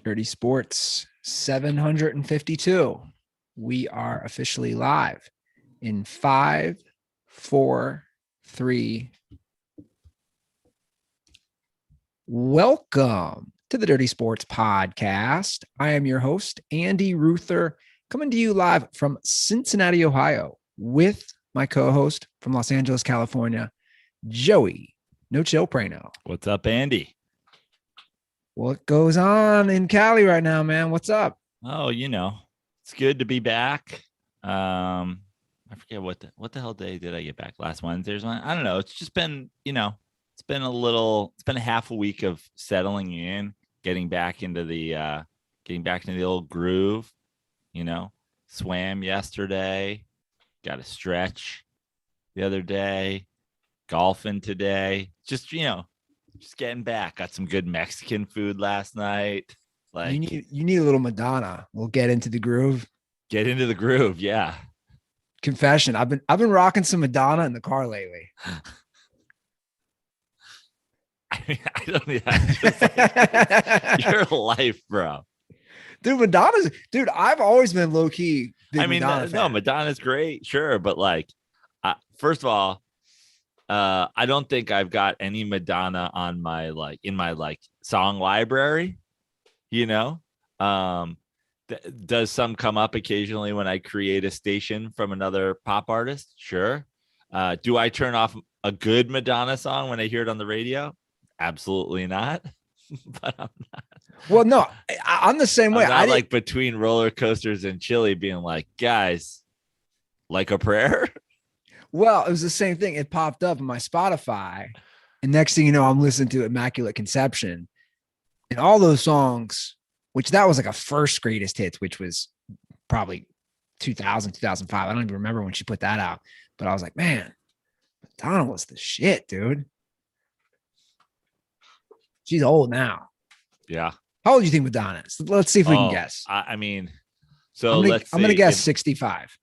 Dirty Sports 752. We are officially live in 5, 4, 3. Welcome to the Dirty Sports Podcast. I am your host, Andy Ruther, coming to you live from Cincinnati, Ohio, with my co-host from Los Angeles, California, Joey No Chill Prano. What's up, Andy? What goes on in Cali right now, man? What's up? Oh, it's good to be back. I forget what the hell day did I get back? Last Wednesday or something? I don't know. It's just been, it's been a half a week of settling in, getting back into the old groove. Swam yesterday, got a stretch the other day, golfing today. Just getting back. Got some good Mexican food last night. Like you need a little Madonna. We'll get into the groove. Get into the groove, yeah. Confession: I've been rocking some Madonna in the car lately. I mean, I don't know. Your life, bro. Dude, I've always been low key. Madonna's great, sure, but first of all, I don't think I've got any Madonna on my song library. Does some come up occasionally when I create a station from another pop artist? Sure. Do I turn off a good Madonna song when I hear it on the radio? Absolutely not. But I'm not. Well, no, I'm the same way. I'm not between roller coasters and chili being like, guys, like a prayer. Well, it was the same thing. It popped up in my Spotify, and next thing you know, I'm listening to Immaculate Conception, and all those songs, which that was like a first greatest hits, which was probably 2000, 2005. I don't even remember when she put that out, but I was like, man, Madonna was the shit, dude. She's old now. Yeah. How old do you think Madonna is? Let's see if we can guess. I'm going to guess 65.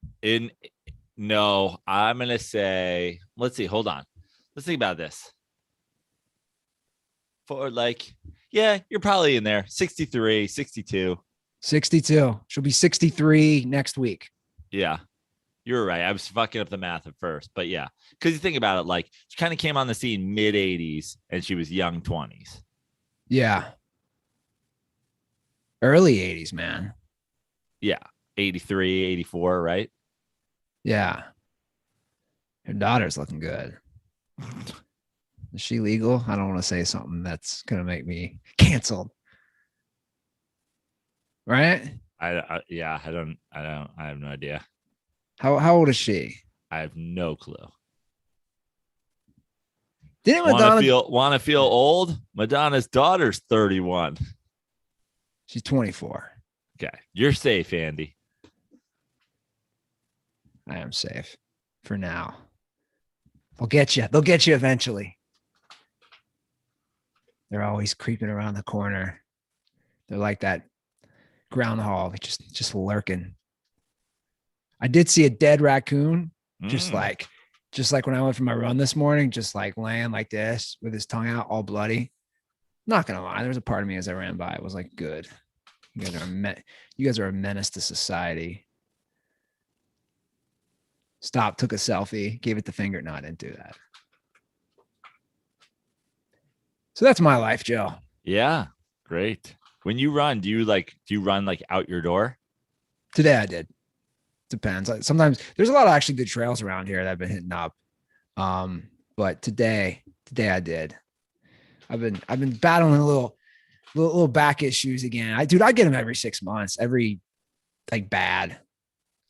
No, I'm going to say, let's see. Hold on. Let's think about this. You're probably in there. 63, 62. 62. She'll be 63 next week. Yeah, you're right. I was fucking up the math at first, but yeah. Because you think about it, she kind of came on the scene mid 80s and she was young 20s. Yeah. Early 80s, man. Yeah. 83, 84, right? Yeah. Her daughter's looking good. Is she legal? I don't want to say something that's going to make me canceled. Right? I have no idea. How old is she? I have no clue. Didn't Madonna want to feel old? Madonna's daughter's 31. She's 24. Okay. You're safe, Andy. I am safe for now. They'll get you. They'll get you eventually. They're always creeping around the corner. They're like that groundhog, just lurking. I did see a dead raccoon, just like when I went for my run this morning, just like laying like this with his tongue out, all bloody. Not gonna lie, there was a part of me as I ran by. It was like, good. You guys are a menace to society. Stopped, took a selfie, gave it the finger. No, I didn't do that. So that's my life, Joe. Yeah, great. When you run, do you run out your door? Today I did. Depends. Sometimes there's a lot of actually good trails around here that I've been hitting up. But today I did. I've been battling a little back issues again. I get them every 6 months, bad.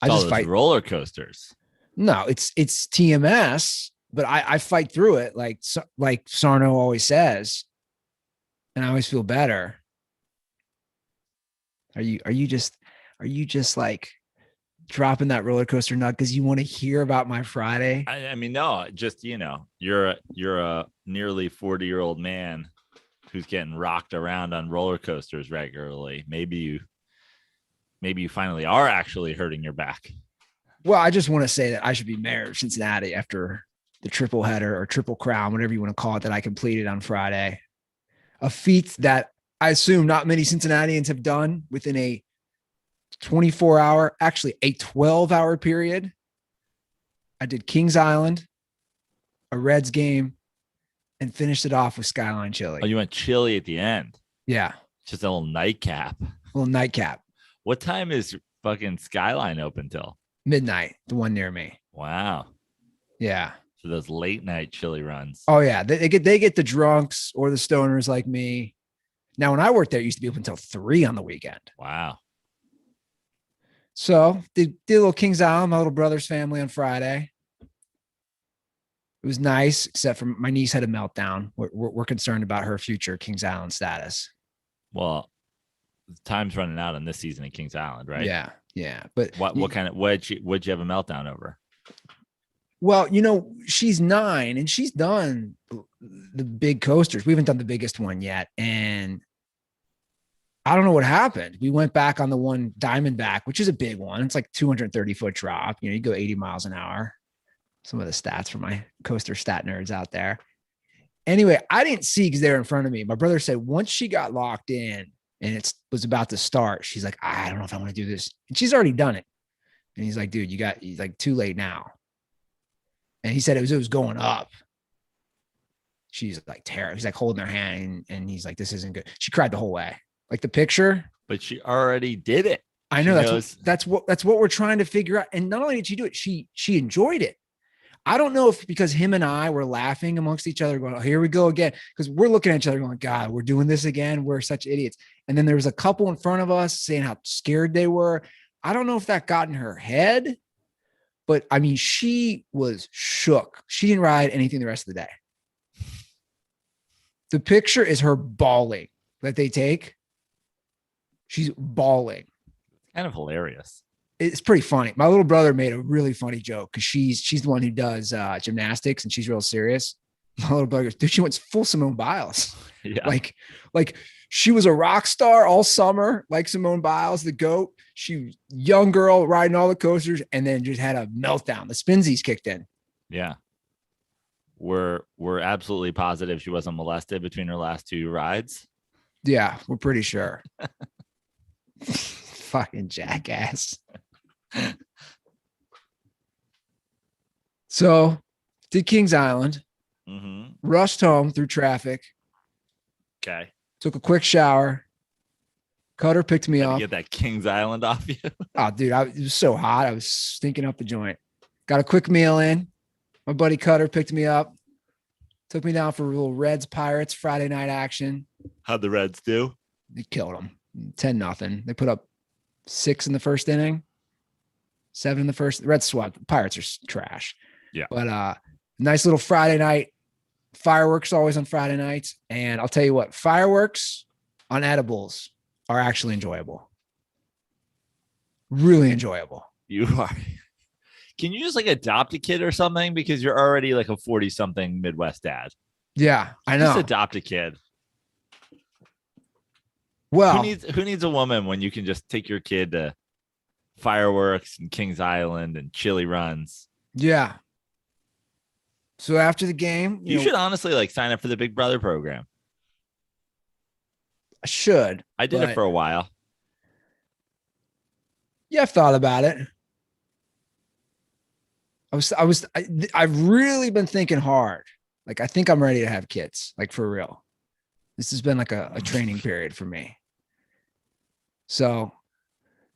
I just fight roller coasters. No, it's TMS, but I fight through it like Sarno always says, and I always feel better. Are you just like dropping that roller coaster nut because you want to hear about my Friday? I mean, no, just you're a nearly 40-year-old man who's getting rocked around on roller coasters regularly. Maybe you finally are actually hurting your back. Well, I just want to say that I should be mayor of Cincinnati after the triple header or triple crown, whatever you want to call it, that I completed on Friday. A feat that I assume not many Cincinnatians have done within a 24-hour, actually a 12-hour period. I did Kings Island, a Reds game, and finished it off with Skyline Chili. Oh, you went chili at the end. Yeah. Just a little nightcap. A little nightcap. What time is fucking Skyline open till? Midnight, the one near me. Wow. Yeah. So those late night chili runs. Oh yeah. They get the drunks or the stoners like me. Now, when I worked there, it used to be open until 3 on the weekend. Wow. So did a little Kings Island, my little brother's family on Friday. It was nice, except for my niece had a meltdown. We're concerned about her future Kings Island status. Well, time's running out on this season at Kings Island, right? Yeah, yeah. But what would you have a meltdown over? Well, she's 9 and she's done the big coasters. We haven't done the biggest one yet. And I don't know what happened. We went back on the one Diamondback, which is a big one. It's like 230-foot drop. You go 80 miles an hour. Some of the stats for my coaster stat nerds out there. Anyway, I didn't see because they were in front of me. My brother said once she got locked in and it was about to start, she's like, I don't know if I want to do this. And she's already done it. And he's like, dude, he's like too late now. And he said it was going up. She's like terrible. He's like holding her hand and he's like, this isn't good. She cried the whole way. Like the picture. But she already did it. I know that's what we're trying to figure out. And not only did she do it, she enjoyed it. I don't know if because him and I were laughing amongst each other going, oh, here we go again. Because we're looking at each other going, God, we're doing this again. We're such idiots. And then there was a couple in front of us saying how scared they were. I don't know if that got in her head, but I mean, she was shook. She didn't ride anything the rest of the day. The picture is her bawling that they take. She's bawling. Kind of hilarious. It's pretty funny. My little brother made a really funny joke because she's the one who does gymnastics and she's real serious. My little brother goes, dude, she went full Simone Biles. Yeah. Like she was a rock star all summer, like Simone Biles, the GOAT. She was a young girl riding all the coasters and then just had a meltdown. The spinsies kicked in. Yeah. We're absolutely positive she wasn't molested between her last 2 rides. Yeah, we're pretty sure. Fucking jackass. So did Kings Island, rushed home through traffic. Okay. Took a quick shower. Cutter picked me up. Get that Kings Island off you. Oh, dude, it was so hot. I was stinking up the joint. Got a quick meal in. My buddy Cutter picked me up. Took me down for a little Reds Pirates Friday night action. How'd the Reds do? They killed them. 10-0. They put up 6 in the first inning. 7 in the first. The Reds swept. The Pirates are trash. Yeah. But nice little Friday night. Fireworks always on Friday nights. And I'll tell you what, fireworks on edibles are actually enjoyable. Really enjoyable. You are. Can you just like adopt a kid or something? Because you're already like a 40-something Midwest dad. Yeah, I know. Just adopt a kid. Well, who needs a woman when you can just take your kid to fireworks and Kings Island and chili runs? Yeah. So after the game, you should honestly like sign up for the Big Brother program. I should. I did it for a while. Yeah, I've thought about it. I've really been thinking hard. Like, I think I'm ready to have kids, like for real. This has been like a training period for me. So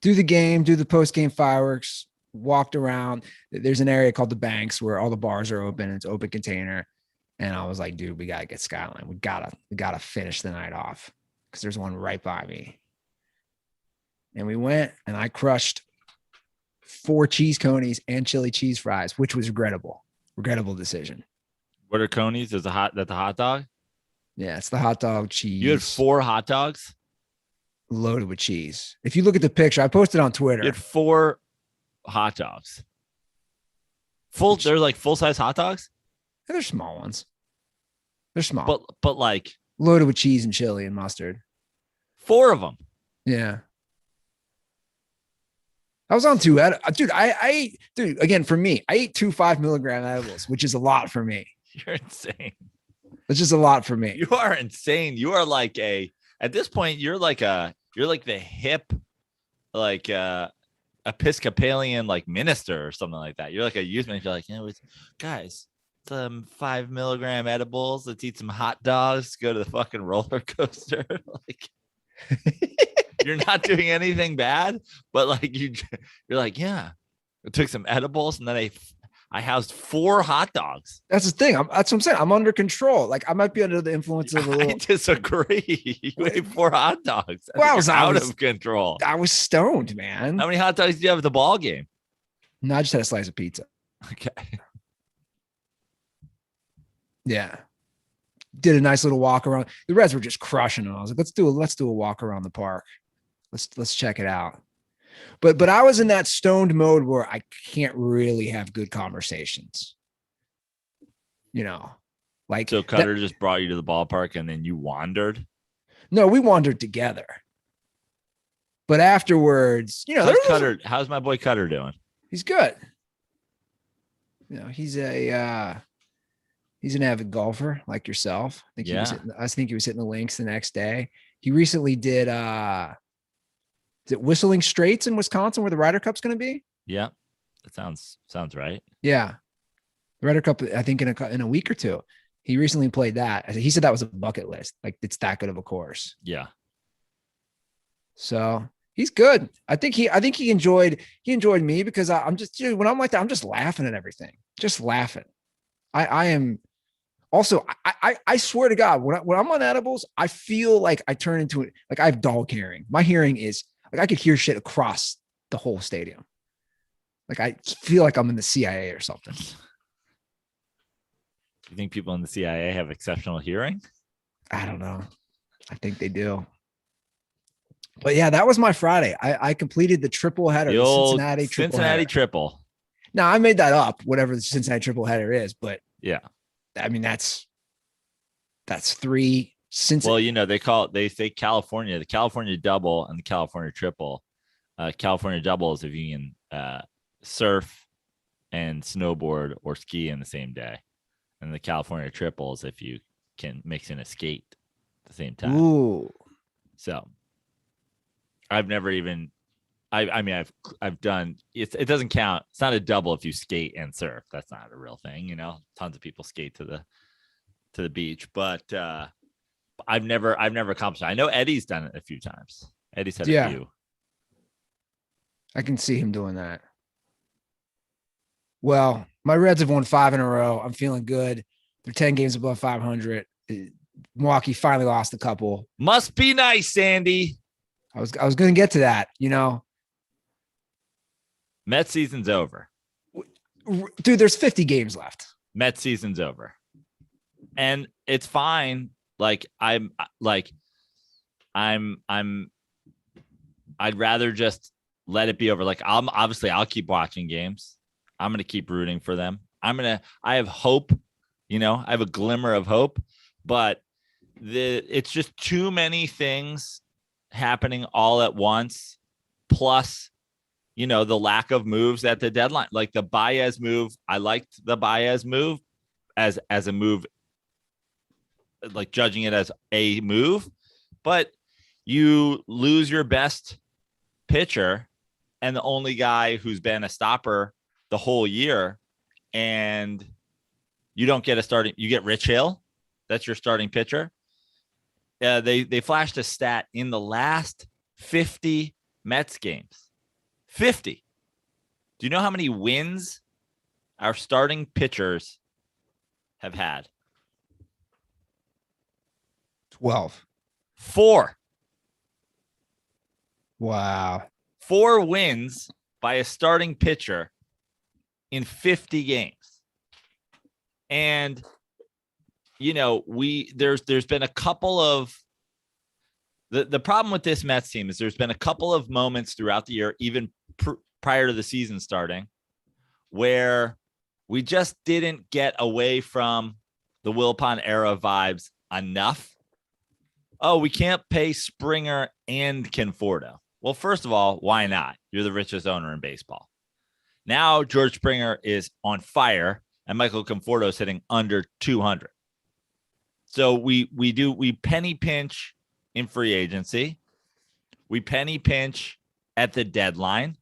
do the game, do the post-game fireworks, walked around. There's an area called the Banks where all the bars are open. It's open container. And I was like, dude, we got to get Skyline. We gotta finish the night off because there's one right by me. And we went and I crushed 4 cheese conies and chili cheese fries, which was regrettable decision. What are conies? That's the hot dog? Yeah, it's the hot dog cheese. You had 4 hot dogs? Loaded with cheese. If you look at the picture, I posted on Twitter. You had 4 hot dogs. They're like full-size hot dogs? Yeah, they're small ones. They're small. But like loaded with cheese and chili and mustard. 4 of them. Yeah. I was on 2. Dude, I ate, again, for me, I ate 2 5-milligram edibles, which is a lot for me. You're insane. It's just a lot for me. You are insane. You are like a At this point, you're like the hip, like Episcopalian like minister or something like that. You're like a youth minister. You're like, guys, some 5 milligram edibles. Let's eat some hot dogs. Go to the fucking roller coaster. Like, you're not doing anything bad, but like you're like, yeah, I took some edibles and then I housed 4 hot dogs. That's the thing. That's what I'm saying. I'm under control. Like I might be under the influence of a little. I disagree. You ate 4 hot dogs. Well, I was out of control. I was stoned, man. How many hot dogs do you have at the ball game? No, I just had a slice of pizza. Okay. Yeah. Did a nice little walk around. The Reds were just crushing it. I was like, let's do a walk around the park. Let's check it out. But I was in that stoned mode where I can't really have good conversations. You know, like so Cutter just brought you to the ballpark and then you wandered. No, we wandered together. But afterwards, you know, how's my boy Cutter doing? He's good. You know, he's an avid golfer like yourself. I think he was hitting the links the next day. He recently did is it Whistling Straits in Wisconsin where the Ryder Cup's going to be? Yeah, that sounds right. Yeah, the Ryder Cup, I think in a week or two. He recently played that. He said that was a bucket list. Like it's that good of a course. Yeah. So he's good. I think he enjoyed me because I'm just, when I'm like that, I'm just laughing at everything. Just laughing. I am also, I swear to God, when I'm on edibles, I feel like I turn into it. Like I have dog hearing. My hearing is like, I could hear shit across the whole stadium. Like I feel like I'm in the CIA or something. You think people in the CIA have exceptional hearing? I don't know. I think they do. But yeah, that was my Friday. I completed the triple header, the Cincinnati triple. Now I made that up, whatever the Cincinnati triple header is, but yeah, I mean that's 3 Cincinnati. Well, you know, they say California, the California double and the California triple. California double is if you can surf and snowboard or ski in the same day, and the California triple is if you can mix in a skate at the same time. Ooh. So I've never even, I've done, it doesn't count. It's not a double if you skate and surf. That's not a real thing. You know, tons of people skate to the beach, but I've never accomplished it. I know Eddie's done it a few times. Eddie's had a few. I can see him doing that. Well, my Reds have won 5 in a row. I'm feeling good. They're 10 games above 500. Milwaukee finally lost a couple. Must be nice, Sandy. I was going to get to that, you know. Mets season's over. Dude, there's 50 games left. Mets season's over. And it's fine. Like I'd rather just let it be over. Like I'll keep watching games. I'm going to keep rooting for them. I have hope, you know, I have a glimmer of hope, but it's just too many things happening all at once. Plus, you know, the lack of moves at the deadline, like the Baez move. I liked the Baez move as a move, like judging it as a move, but you lose your best pitcher and the only guy who's been a stopper the whole year, and you don't get you get Rich Hill. That's your starting pitcher. They flashed a stat in the last 50 Mets games. 50. Do you know how many wins our starting pitchers have had? 12. 4. Wow. 4 wins by a starting pitcher in 50 games. And you know, there's been a couple of the problem with this Mets team is there's been a couple of moments throughout the year, even prior to the season starting, where we just didn't get away from the Wilpon era vibes enough. Oh, we can't pay Springer and Conforto. Well, first of all, why not? You're the richest owner in baseball. Now George Springer is on fire and Michael Conforto is hitting under 200. So we penny pinch in free agency. We penny pinch at the deadline.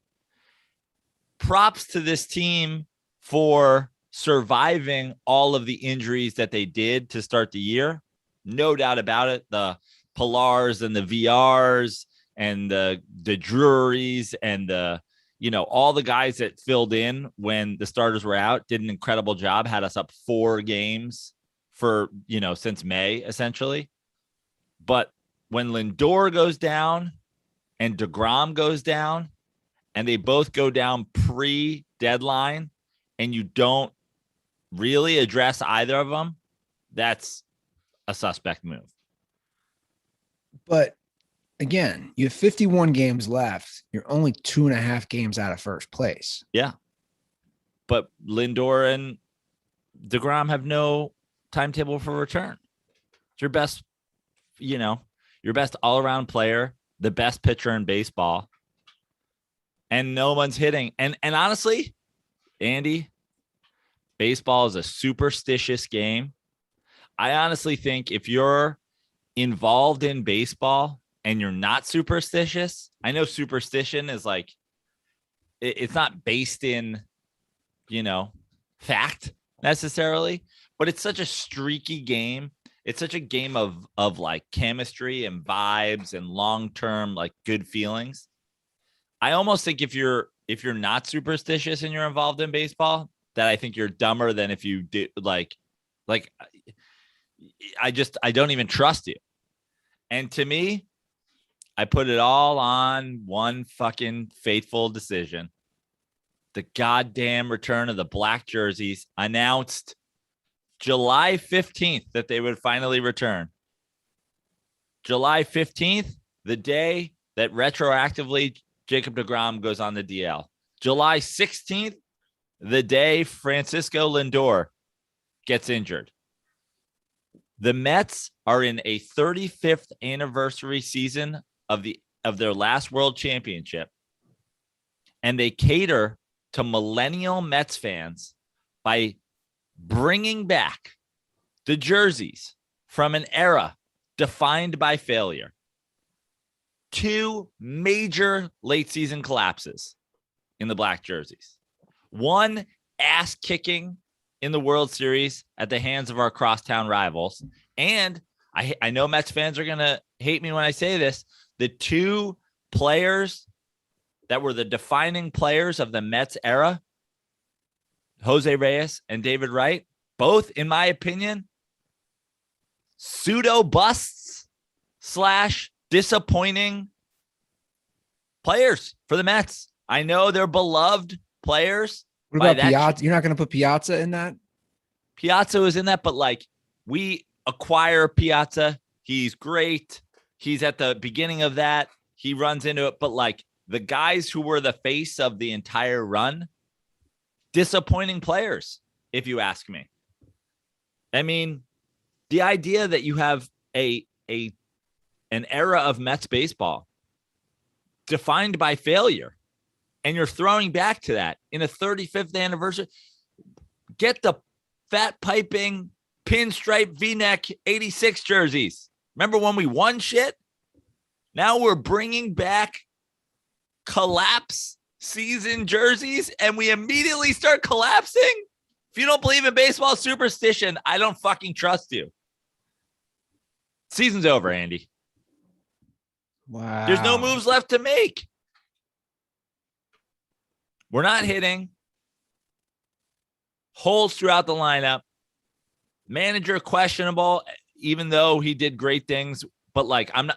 Props to this team for surviving all of the injuries that they did to start the year. No doubt about it. The Pilars and the VRs and the Drurys and all the guys that filled in when the starters were out did an incredible job, had us up 4 games for, since May, essentially. But when Lindor goes down and DeGrom goes down, and they both go down pre-deadline, and you don't really address either of them, that's a suspect move. But again, you have 51 games left. You're only 2.5 games out of first place. Yeah. But Lindor and DeGrom have no timetable for return. It's your best, your best all-around player, the best pitcher in baseball, and no one's hitting. And honestly, Andy, baseball is a superstitious game. I honestly think if you're involved in baseball and you're not superstitious, I know superstition is like, it's not based in, fact necessarily, but it's such a streaky game. It's such a game of like chemistry and vibes and long-term, like, good feelings. I almost think if you're not superstitious and you're involved in baseball, that I think you're dumber than if you did like I don't even trust you. And to me, I put it all on one fucking fateful decision. The goddamn return of the black jerseys, announced July 15th that they would finally return. July 15th, the day that retroactively Jacob deGrom goes on the DL. July 16th, the day Francisco Lindor gets injured. The Mets are in a 35th anniversary season of their last World Championship, and they cater to millennial Mets fans by bringing back the jerseys from an era defined by failure. 2 major late season collapses in the black jerseys. 1 ass kicking in the World Series at the hands of our crosstown rivals. And I know Mets fans are going to hate me when I say this. The 2 players that were the defining players of the Mets era, Jose Reyes and David Wright, both, in my opinion, pseudo busts / disappointing players for the Mets. I know they're beloved players. What about Piazza? You're not going to put Piazza in that? Piazza was in that, but like, we acquire Piazza. He's great. He's at the beginning of that. He runs into it. But like, the guys who were the face of the entire run, disappointing players, if you ask me. I mean, the idea that you have an era of Mets baseball defined by failure, and you're throwing back to that in a 35th anniversary. Get the fat piping pinstripe V-neck 86 jerseys. Remember when we won shit? Now we're bringing back collapse season jerseys, and we immediately start collapsing. If you don't believe in baseball superstition, I don't fucking trust you. Season's over, Andy. Wow. There's no moves left to make. We're not hitting. Holes throughout the lineup. Manager questionable, even though he did great things. But like, I'm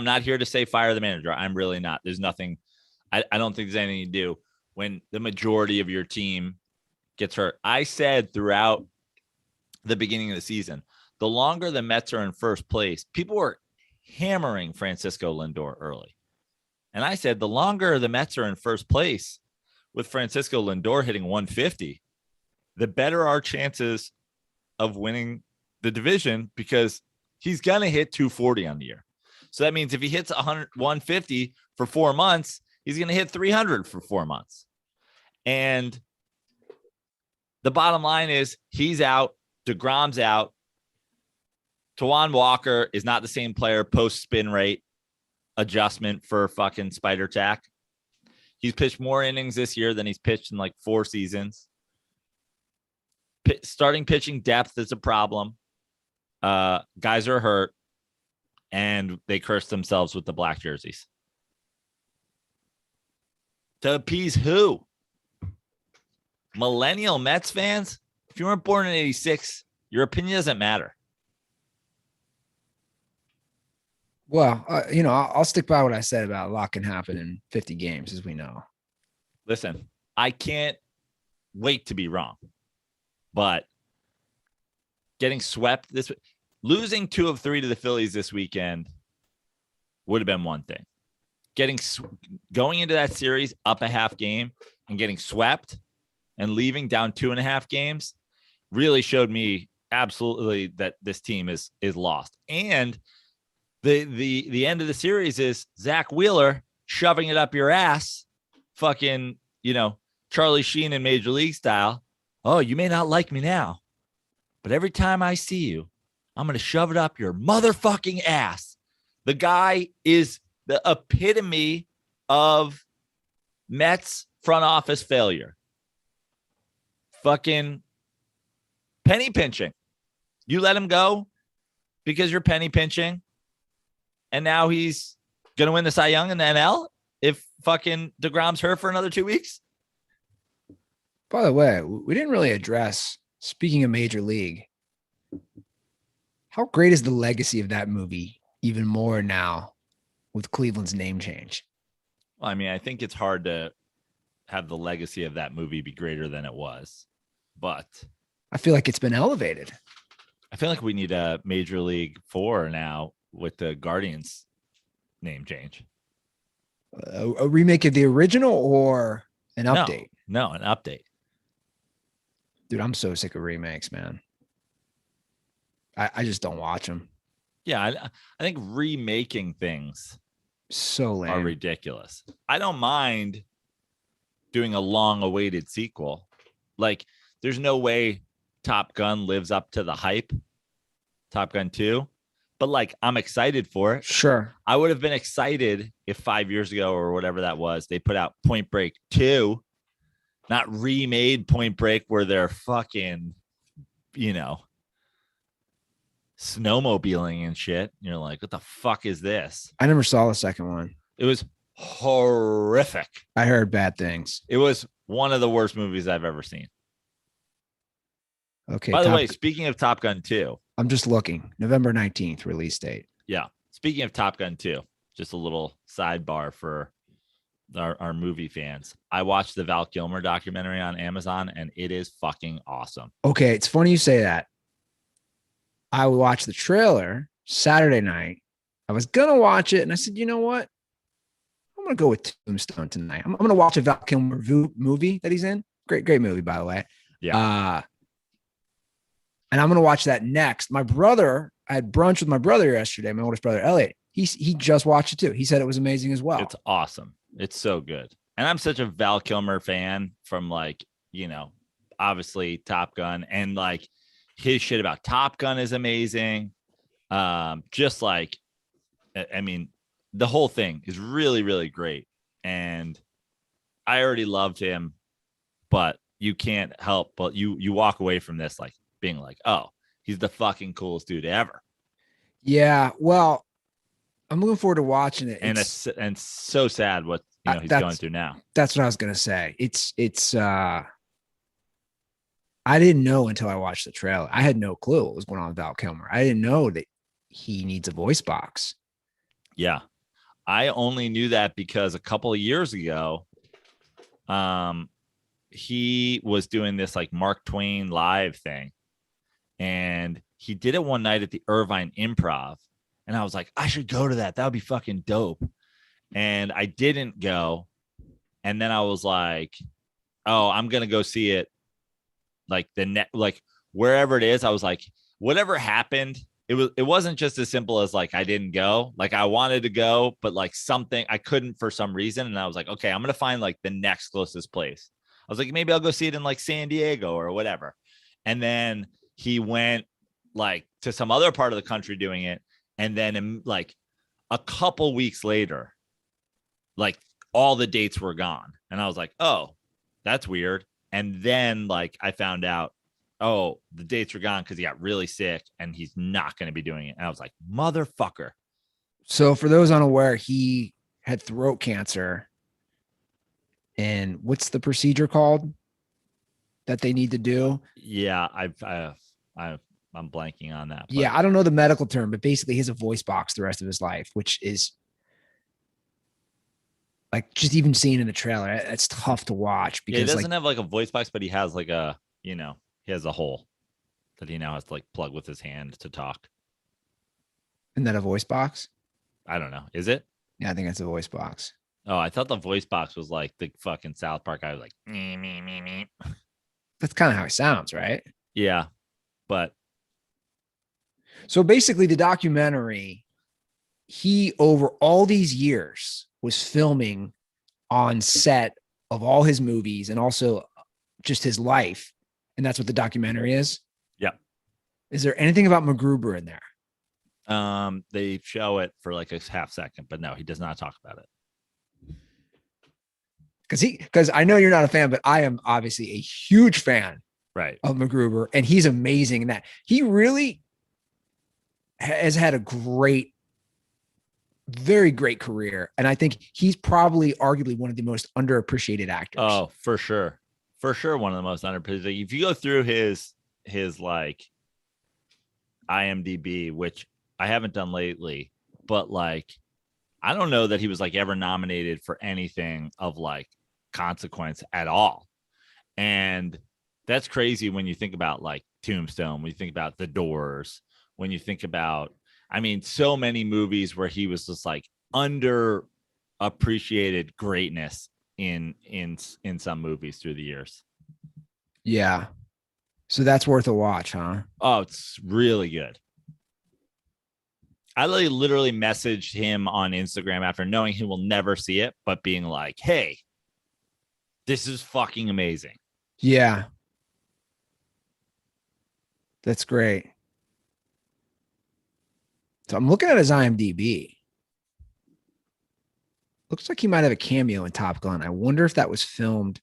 not here to say fire the manager. I'm really not. There's nothing. I don't think there's anything to do when the majority of your team gets hurt. I said throughout the beginning of the season, the longer the Mets are in first place, people were hammering Francisco Lindor early. And I said, the longer the Mets are in first place with Francisco Lindor hitting 150, the better our chances of winning the division, because he's going to hit 240 on the year. So that means if he hits 150 for 4 months, he's going to hit 300 for 4 months. And the bottom line is he's out. DeGrom's out. Tawan Walker is not the same player post spin rate adjustment for fucking Spider Tack. He's pitched more innings this year than he's pitched in like 4 seasons. Starting pitching depth is a problem. Guys are hurt, and they curse themselves with the black jerseys. To appease who? Millennial Mets fans? If you weren't born in 86, your opinion doesn't matter. Well, I'll stick by what I said about a lot can happen in 50 games, as we know. Listen, I can't wait to be wrong, but getting swept losing 2 of 3 to the Phillies this weekend would have been one thing. Going into that series up a half game and getting swept and leaving down 2.5 games really showed me absolutely that this team is lost. And the end of the series is Zach Wheeler shoving it up your ass, fucking, Charlie Sheen in Major League style. Oh, you may not like me now, but every time I see you, I'm going to shove it up your motherfucking ass. The guy is the epitome of Mets front office failure. Fucking penny pinching. You let him go because you're penny pinching. And now he's going to win the Cy Young in the NL if fucking DeGrom's hurt for another 2 weeks. By the way, we didn't really address, speaking of Major League, how great is the legacy of that movie even more now with Cleveland's name change? Well, I mean, I think it's hard to have the legacy of that movie be greater than it was, but I feel like it's been elevated. I feel like we need a Major League 4 now with the Guardians name change. A remake of the original or an update? No, an update. Dude, I'm so sick of remakes, man. I just don't watch them. Yeah, I think remaking things so lame are ridiculous. I don't mind doing a long-awaited sequel. Like, there's no way Top Gun lives up to the hype, Top Gun 2, but like, I'm excited for it. Sure. I would have been excited if 5 years ago or whatever that was, they put out Point Break 2, not remade Point Break where they're fucking, snowmobiling and shit. You're like, what the fuck is this? I never saw the second one. It was horrific. I heard bad things. It was one of the worst movies I've ever seen. Okay. By the way, speaking of Top Gun 2. I'm just looking. November 19th release date. Yeah. Speaking of Top Gun 2, just a little sidebar for our movie fans. I watched the Val Kilmer documentary on Amazon, and it is fucking awesome. Okay. It's funny you say that. I watched the trailer Saturday night. I was going to watch it, and I said, you know what? I'm going to go with Tombstone tonight. I'm going to watch a Val Kilmer movie that he's in. Great movie, by the way. Yeah. And I'm going to watch that next. I had brunch with my brother yesterday, my oldest brother, Elliot. He just watched it too. He said it was amazing as well. It's awesome. It's so good. And I'm such a Val Kilmer fan from obviously Top Gun, and like his shit about Top Gun is amazing. Just like, I mean, the whole thing is really, really great. And I already loved him, but you can't help but you walk away from this like being like, oh, he's the fucking coolest dude ever. Yeah, well, I'm looking forward to watching it. And it's so sad what he's going through now. That's what I was gonna say. It's I didn't know until I watched the trailer. I had no clue what was going on with Val Kilmer. I didn't know that he needs a voice box. Yeah. I only knew that because a couple of years ago, he was doing this like Mark Twain live thing. And he did it one night at the Irvine Improv. And I was like, I should go to that. That would be fucking dope. And I didn't go. And then I was like, oh, I'm going to go see it. Like wherever it is. I was like, whatever happened, it wasn't just as simple as like, I didn't go. Like I wanted to go, but like something I couldn't for some reason. And I was like, okay, I'm going to find like the next closest place. I was like, maybe I'll go see it in like San Diego or whatever. And then he went like to some other part of the country doing it. And then in like a couple weeks later, like all the dates were gone. And I was like, oh, that's weird. And then like I found out, oh, the dates were gone because he got really sick and he's not going to be doing it. And I was like, motherfucker. So for those unaware, he had throat cancer. And what's the procedure called that they need to do? Yeah, I'm blanking on that. Yeah, I don't know the medical term, but basically he has a voice box the rest of his life, which is like just even seeing in the trailer, it's tough to watch because he doesn't have like a voice box, but he has like a, he has a hole that he now has to like plug with his hand to talk. Isn't that a voice box? I don't know. Is it? Yeah, I think it's a voice box. Oh, I thought the voice box was like the fucking South Park. I was like, me. That's kind of how it sounds, right? Yeah. But so basically the documentary, he over all these years was filming on set of all his movies and also just his life. And that's what the documentary is. Yeah. Is there anything about MacGruber in there? They show it for like a half second, but no, he does not talk about it. Because I know you're not a fan, but I am obviously a huge fan of MacGruber, and he's amazing in that. He really has had a very great career. And I think he's probably arguably one of the most underappreciated actors. Oh, for sure. For sure. One of the most underappreciated. If you go through his like IMDb, which I haven't done lately, but like, I don't know that he was like ever nominated for anything of like consequence at all. And that's crazy when you think about like Tombstone, when you think about The Doors, when you think about, I mean, so many movies where he was just like underappreciated greatness in some movies through the years. Yeah. So that's worth a watch, huh? Oh, it's really good. I literally messaged him on Instagram after knowing he will never see it, but being like, hey, this is fucking amazing. Yeah. That's great. So I'm looking at his IMDb. Looks like he might have a cameo in Top Gun. I wonder if that was filmed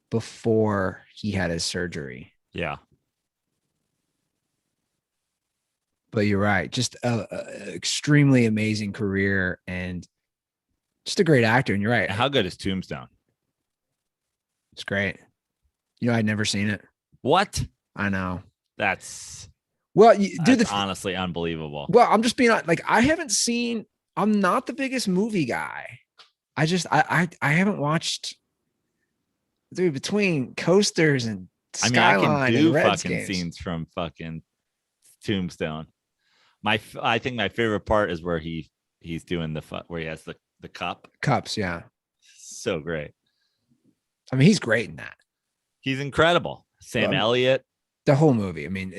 before he had his surgery. Yeah. But you're right. Just a extremely amazing career and just a great actor. And you're right. How good is Tombstone? It's great. I'd never seen it. What? I know. That's honestly unbelievable. Well, I'm just being like, I haven't seen, I'm not the biggest movie guy. I haven't watched between Coasters and Skyline. I can do fucking games. Scenes from fucking Tombstone. I think my favorite part is where he's doing where he has the cups. Yeah. So great. I mean, he's great in that. He's incredible. Sam Elliott. The whole movie. I mean,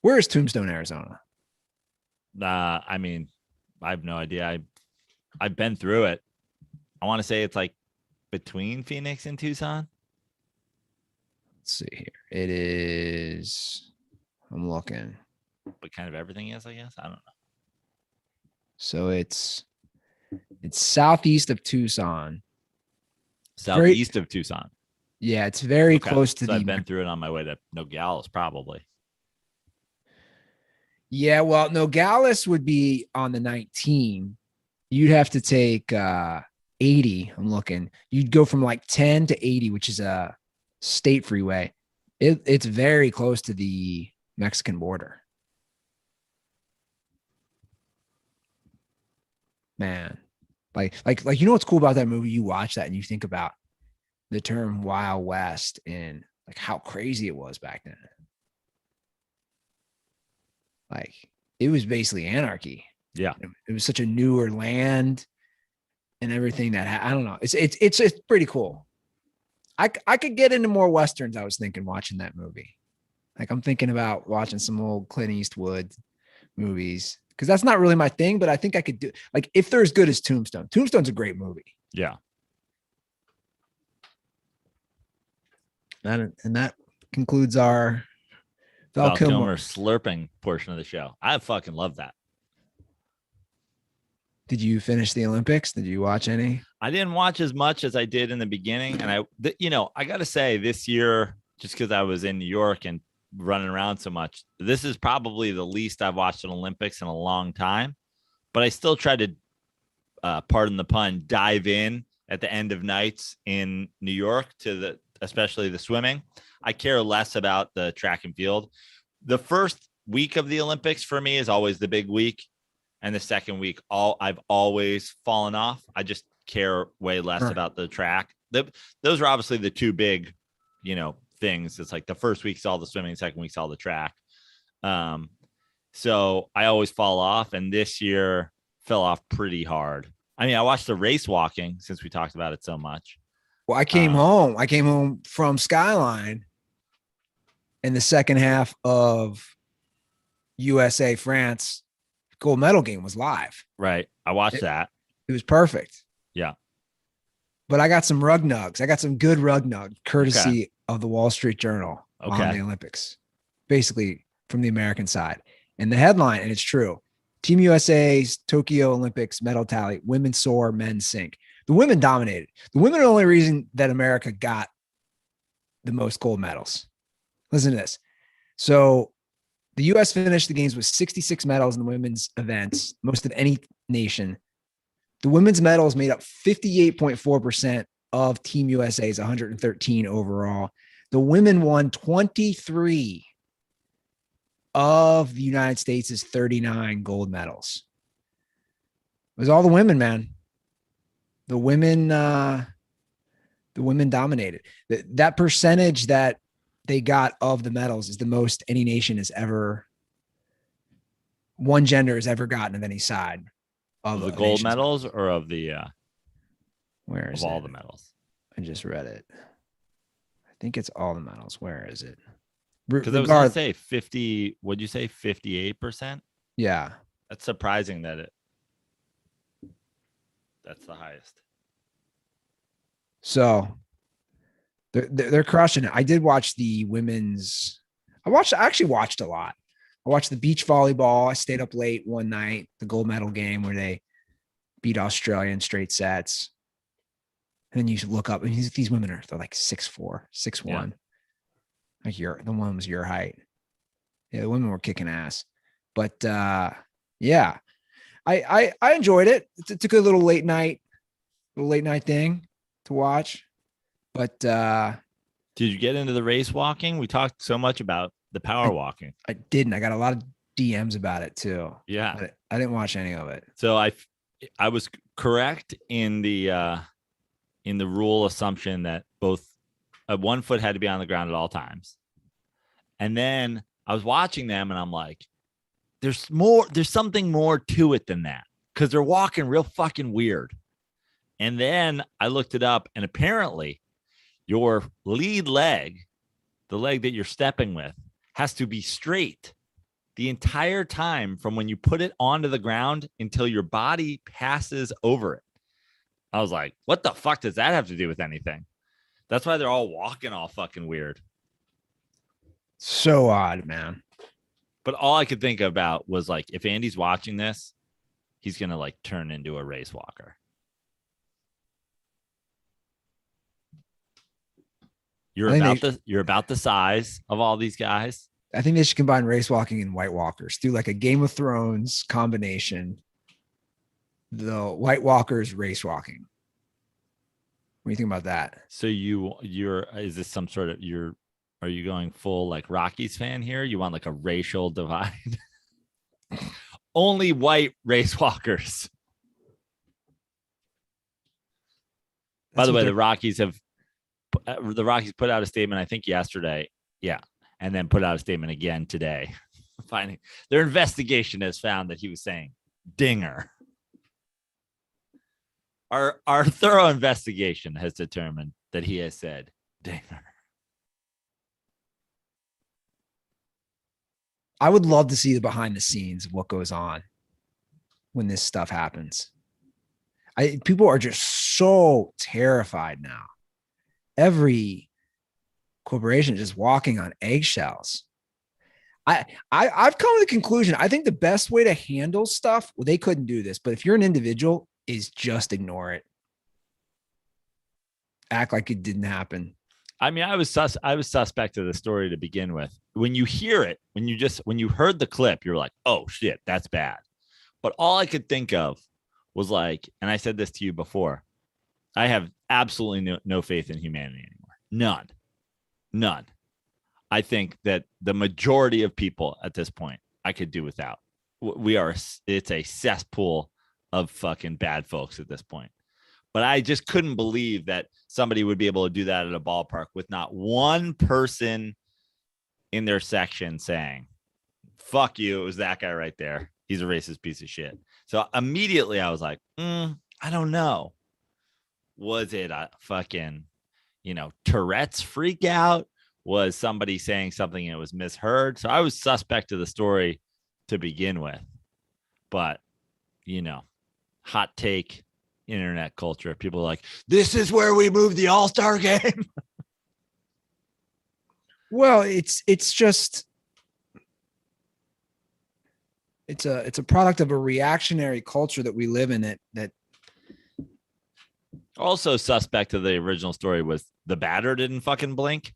where is Tombstone, Arizona? I mean, I have no idea. I've been through it. I want to say it's like between Phoenix and Tucson. Let's see here. It is. I'm looking. But kind of everything is, I guess. I don't know. So it's southeast of Tucson. Southeast of Tucson. Yeah, it's very close to I've been through it on my way to Nogales, probably. Yeah, well, Nogales would be on the 19. You'd have to take 80. I'm looking. You'd go from like 10 to 80, which is a state freeway. It's very close to the Mexican border. Man, like what's cool about that movie? You watch that and you think about the term Wild West and like how crazy it was back then. Like it was basically anarchy. Yeah, it was such a newer land and everything that I don't know. It's pretty cool. I could get into more Westerns. I was thinking watching that movie. Like I'm thinking about watching some old Clint Eastwood movies because that's not really my thing, but I think I could do like if they're as good as Tombstone. Tombstone's a great movie. Yeah. That concludes our Val Val Kilmer. Kilmer slurping portion of the show. I fucking love that. Did you finish the Olympics? Did you watch any? I didn't watch as much as I did in the beginning. And I got to say this year, just because I was in New York and running around so much, this is probably the least I've watched an Olympics in a long time. But I still try to, pardon the pun, dive in at the end of nights in New York to especially the swimming. I care less about the track and field. The first week of the Olympics for me is always the big week. And the second week, I've always fallen off. I just care way less about the track. Those are obviously the two big, things. It's like the first week's all the swimming, second week's all the track. So I always fall off, and this year fell off pretty hard. I mean, I watched the race walking since we talked about it so much. Well, I came home. I came home from Skyline in the second half of USA France. Gold medal game was live. Right. I watched that. It was perfect. Yeah. But I got some rug nugs. I got some good rug nug courtesy of the Wall Street Journal on the Olympics, basically from the American side. And the headline, and it's true, Team USA's Tokyo Olympics medal tally, women soar, men sink. The women dominated. The women are the only reason that America got the most gold medals. Listen to this. So the U.S. finished the games with 66 medals in the women's events, most of any nation. The women's medals made up 58.4% of Team USA's 113 overall. The women won 23 of the United States' 39 gold medals. It was all the women, man. The women dominated. That percentage that they got of the medals is the most any nation has ever, one gender has ever gotten of any side of the gold medals or of the where is of all it? The medals. I just read it. I think it's all the medals. Where is it? Because I was gonna say 50. What'd you say? 58%? Yeah. That's surprising that's the highest. So they're crushing it. I did watch the women's. I actually watched a lot. I watched the beach volleyball. I stayed up late one night, the gold medal game where they beat Australia in straight sets. And then you look up, and these women they're like 6'4", 6'1". Yeah. Like the one was your height. Yeah, the women were kicking ass. But yeah, I enjoyed it. It's a good little late night thing to watch. But did you get into the race walking? We talked so much about the power walking. I didn't. I got a lot of DMs about it too. Yeah. But I didn't watch any of it. So I was correct in the rule assumption that both one foot had to be on the ground at all times. And then I was watching them and I'm like, there's something more to it than that, because they're walking real fucking weird. And then I looked it up, and apparently your lead leg, the leg that you're stepping with, has to be straight the entire time from when you put it onto the ground until your body passes over it. I was like, what the fuck does that have to do with anything? That's why they're all walking all fucking weird. So odd, man. But all I could think about was like, if Andy's watching this, he's going to like turn into a race walker. You're about the size of all these guys. I think they should combine race walking and White Walkers. Do like a Game of Thrones combination. The White Walkers race walking. What do you think about that? So is this some sort of are you going full like Rockies fan here? You want like a racial divide? Only white race walkers. By the way, the Rockies put out a statement, I think yesterday. Yeah. And then put out a statement again today. Finding their investigation has found that he was saying dinger. Our thorough investigation has determined that he has said dinger. I would love to see the behind the scenes of what goes on when this stuff happens. People are just so terrified now. Every corporation just walking on eggshells. I've come to the conclusion. I think the best way to handle stuff, well, they couldn't do this, but if you're an individual, is just ignore it. Act like it didn't happen. I mean, I was suspect of the story to begin with. When you hear it, when you heard the clip, you're like, oh shit, that's bad. But all I could think of was like, and I said this to you before, I have absolutely no faith in humanity anymore. None. I think that the majority of people at this point I could do without. It's a cesspool of fucking bad folks at this point. But I just couldn't believe that somebody would be able to do that at a ballpark with not one person in their section saying, fuck you, it was that guy right there. He's a racist piece of shit. So immediately I was like, I don't know. Was it a fucking, Tourette's freak out? Was somebody saying something and it was misheard? So I was suspect of the story to begin with. But, hot take, internet culture. People are like, this is where we move the All-Star game. Well, it's a product of a reactionary culture that we live in. That also suspect of the original story was the batter didn't fucking blink.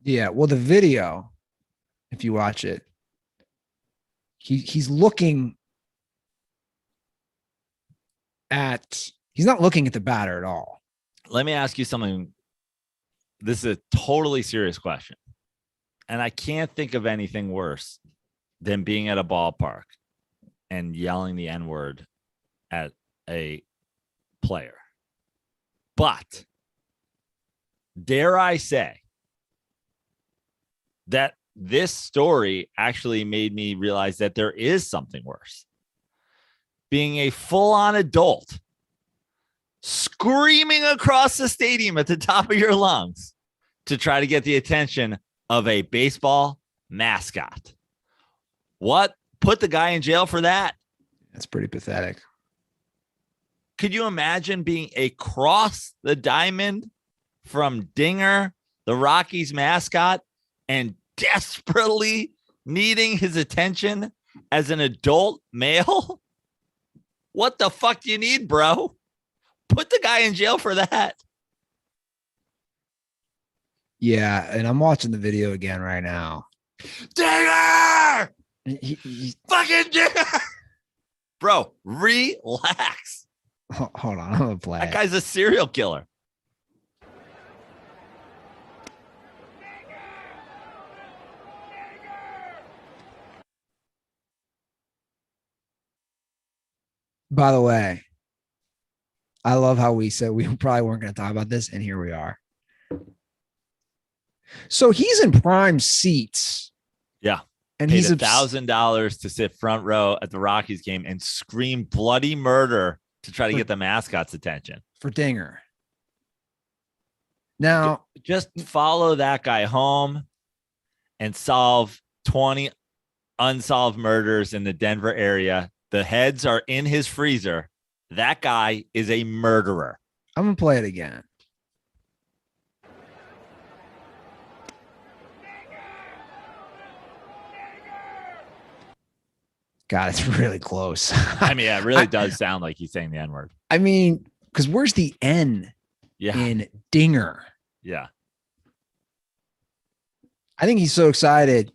Yeah, well, the video, if you watch it, he's looking at, he's not looking at the batter at all. Let me ask you something. This is a totally serious question. And I can't think of anything worse than being at a ballpark and yelling the N-word at a player. But dare I say that this story actually made me realize that there is something worse. Being a full-on adult, screaming across the stadium at the top of your lungs to try to get the attention of a baseball mascot. What? Put the guy in jail for that? That's pretty pathetic. Could you imagine being across the diamond from Dinger, the Rockies mascot, and desperately needing his attention as an adult male? What the fuck do you need, bro? Put the guy in jail for that. Yeah, and I'm watching the video again right now. Dinger! He Fucking Dinger! Bro, relax. Hold on, I'm gonna play. That guy's a serial killer. By the way, I love how we said we probably weren't going to talk about this, and here we are. So he's in prime seats. Yeah. And paid he's $1,000 to sit front row at the Rockies game and scream bloody murder to try to get the mascot's attention. For Dinger. Now, just follow that guy home and solve 20 unsolved murders in the Denver area. The heads are in his freezer. That guy is a murderer. I'm going to play it again. God, it's really close. I mean, it really does sound like he's saying the N-word. I mean, because where's the N in Dinger? Yeah. I think he's so excited.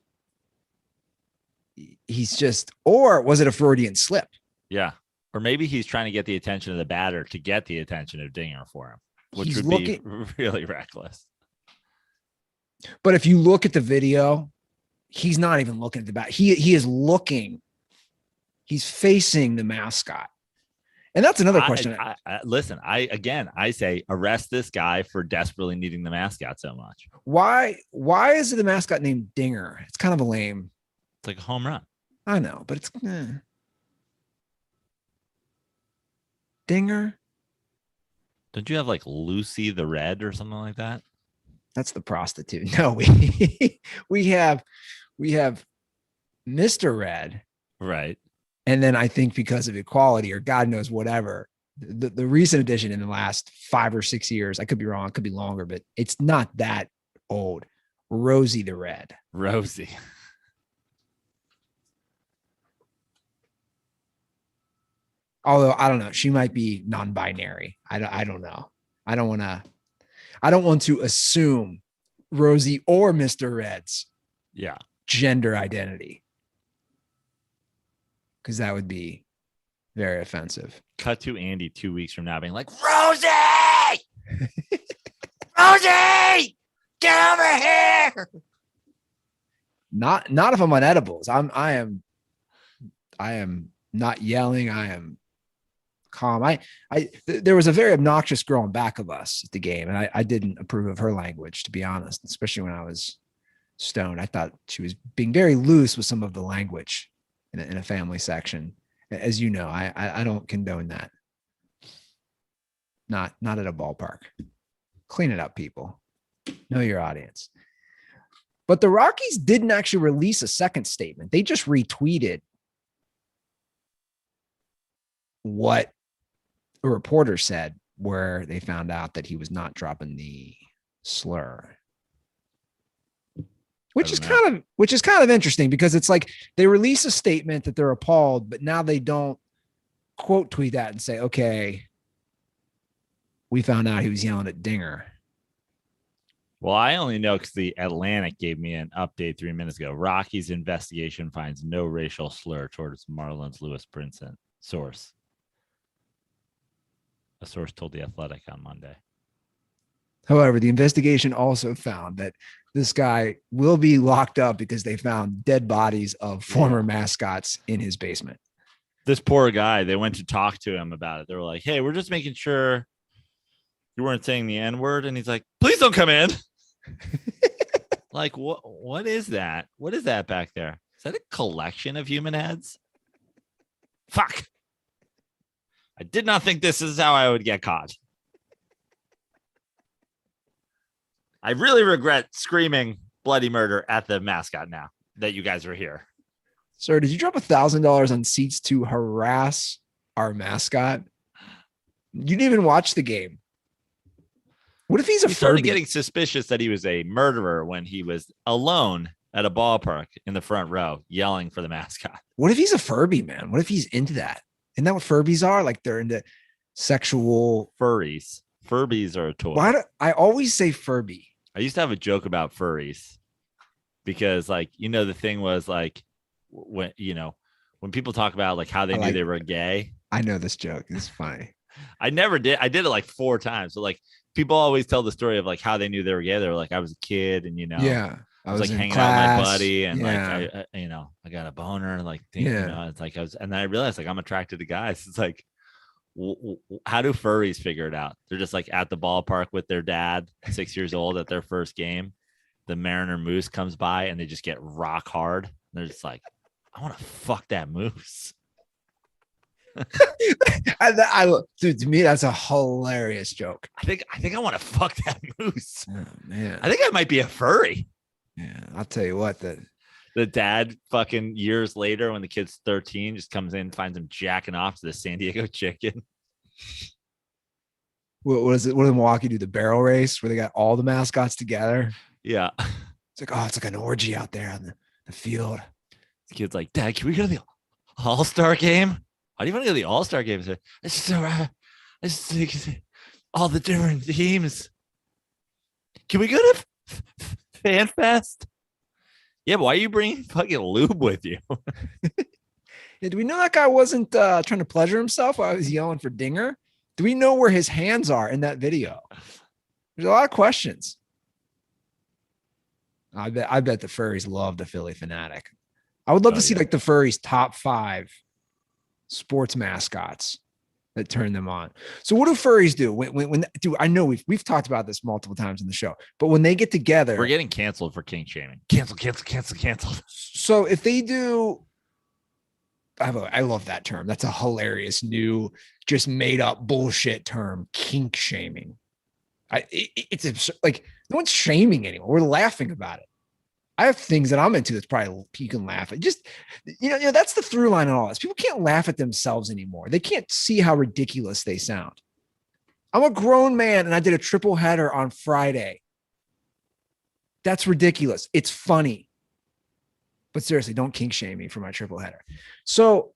He's just, or was it a Freudian slip? Yeah. Or maybe he's trying to get the attention of the batter to get the attention of Dinger for him, which would be really reckless. But if you look at the video, he's not even looking at the bat. He is looking. He's facing the mascot. And that's another question. Listen, I say arrest this guy for desperately needing the mascot so much. Why is it the mascot named Dinger? It's kind of a lame. It's like a home run. I know, but it's Dinger. Don't you have like Lucy the Red or something like that? That's the prostitute. No, we have Mr. Red. Right. And then I think because of equality or God knows whatever, the recent addition in the last 5 or 6 years. I could be wrong. It could be longer, but it's not that old. Rosie the Red. Rosie. Although I don't know, she might be non-binary. I don't know. I don't want to assume Rosie or Mr. Red's gender identity, because that would be very offensive. Cut to Andy 2 weeks from now being like, Rosie! Rosie! Get over here! Not if I'm on edibles. I am not yelling. I am calm. There was a very obnoxious girl in back of us at the game, and I didn't approve of her language, to be honest, especially when I was stoned. I thought she was being very loose with some of the language in a family section. As you know, I don't condone that. Not at a ballpark. Clean it up, people. Know your audience. But the Rockies didn't actually release a second statement. They just retweeted what a reporter said, where they found out that he was not dropping the slur. Which is kind of interesting, because it's like they release a statement that they're appalled, but now they don't quote tweet that and say, okay, we found out he was yelling at Dinger. Well, I only know because the Atlantic gave me an update 3 minutes ago. Rockies investigation finds no racial slur towards Marlins Lewis Brinson. Source. A source told the Athletic on Monday. However, the investigation also found that this guy will be locked up because they found dead bodies of former mascots in his basement. This poor guy, they went to talk to him about it. They were like, hey, we're just making sure you weren't saying the N-word. And he's like, please don't come in. Like, what is that? What is that back there? Is that a collection of human heads? Fuck. I did not think this is how I would get caught. I really regret screaming bloody murder at the mascot now that you guys were here. Sir, did you drop $1,000 on seats to harass our mascot? You didn't even watch the game. What if he's a Furby? Started getting suspicious that he was a murderer when he was alone at a ballpark in the front row yelling for the mascot. What if he's a Furby, man? What if he's into that? Isn't that what Furbies are? Like, they're into sexual furries. Furbies are a toy. Why do I always say Furby? I used to have a joke about furries because, like, the thing was like when people talk about like how they knew they were gay. I know this joke. It's funny. I never did. I did it like 4 times. So like people always tell the story of like how they knew they were gay. They were like, I was a kid and, I was like hanging out with my buddy and like, I got a boner and like, it's like and then I realized like I'm attracted to guys. It's like, how do furries figure it out? They're just like at the ballpark with their dad, 6 years old, at their first game. The Mariner Moose comes by and they just get rock hard. They're just like, I want to fuck that moose. Dude, to me, that's a hilarious joke. I think I want to fuck that moose. Oh, man. I think I might be a furry. Yeah, I'll tell you what, the dad fucking years later when the kid's 13 just comes in, finds him jacking off to the San Diego chicken. What is it? What did Milwaukee do? The barrel race where they got all the mascots together? Yeah. It's like an orgy out there on the field. The kid's like, Dad, can we go to the All-Star game? Why do you want to go to the All-Star game? It's so it's all the different teams. Can we go to Fan Fest? Yeah, but why are you bringing fucking lube with you? Yeah, do we know that guy wasn't trying to pleasure himself while I was yelling for Dinger? Do we know where his hands are in that video? There's a lot of questions. I bet the furries love the Philly Fanatic. I would love to see like the furries top 5 sports mascots that turn them on. So what do furries do? When dude, I know we've talked about this multiple times in the show, but when they get together, we're getting canceled for kink shaming. Cancel. So if they do, I love that term. That's a hilarious new, just made up bullshit term, kink shaming. It's like no one's shaming anyone. We're laughing about it. I have things that I'm into that's probably you can laugh at. Just that's the through line in all this. People can't laugh at themselves anymore. They can't see how ridiculous they sound. I'm a grown man and I did a triple header on Friday. That's ridiculous. It's funny. But seriously, don't kink shame me for my triple header. So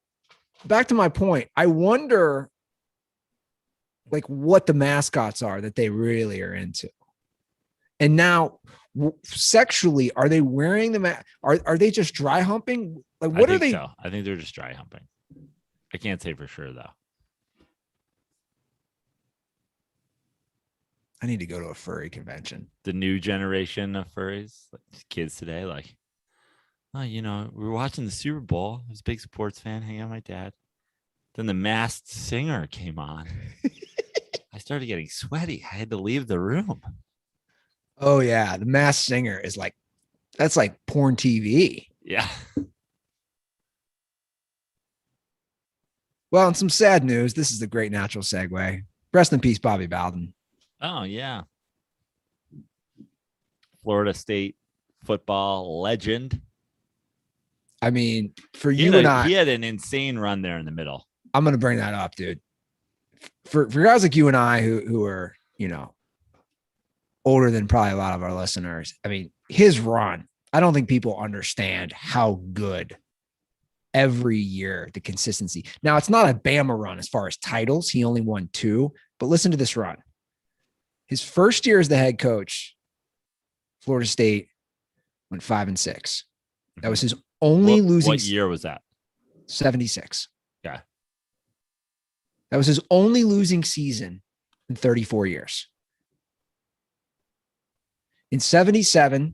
back to my point, I wonder like what the mascots are that they really are into. And now sexually, are they wearing the are they just dry humping? Like what are they? So. I think they're just dry humping. I can't say for sure though. I need to go to a furry convention. The new generation of furries, like kids today, like, oh, we were watching the Super Bowl. I was a big sports fan, hanging out with my dad. Then the Masked Singer came on. I started getting sweaty. I had to leave the room. Oh yeah, the Masked Singer is that's like porn TV. Yeah. Well, and some sad news. This is the great natural segue. Rest in peace, Bobby Bowden. Oh yeah. Florida State football legend. I mean, for you and I, he had an insane run there in the middle. I'm going to bring that up, dude. For guys like you and I who are, older than probably a lot of our listeners. I mean, his run, I don't think people understand how good every year, the consistency. Now, it's not a Bama run as far as titles. He only won 2, but listen to this run. His first year as the head coach, Florida State went 5-6. That was his only losing. What year was that? 76. Yeah. That was his only losing season in 34 years. In 77,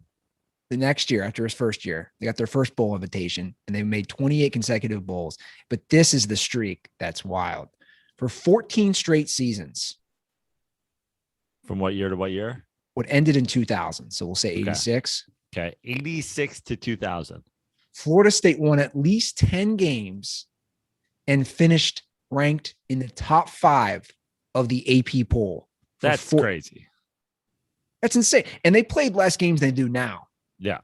the next year after his first year, they got their first bowl invitation and they made 28 consecutive bowls. But this is the streak that's wild. For 14 straight seasons. From what year to what year? What ended in 2000. So we'll say 86. Okay. 86 to 2000. Florida State won at least 10 games and finished ranked in the top 5 of the AP poll. That's crazy. That's insane. And they played less games than they do now. Yeah.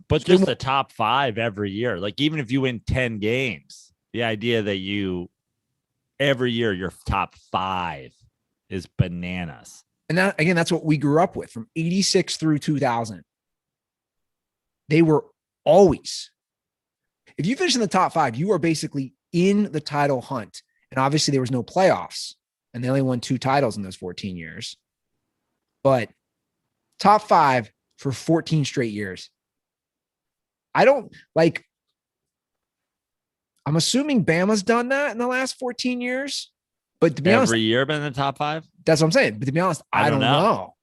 But just the top 5 every year. Like even if you win 10 games, the idea that every year your top 5 is bananas. And that, again, that's what we grew up with from 86 through 2000. They were always, if you finish in the top 5, you are basically in the title hunt. And obviously there was no playoffs and they only won 2 titles in those 14 years, but top 5 for 14 straight years. I'm assuming Bama's done that in the last 14 years, but to be honest, every year been in the top 5. That's what I'm saying. But to be honest, I don't know.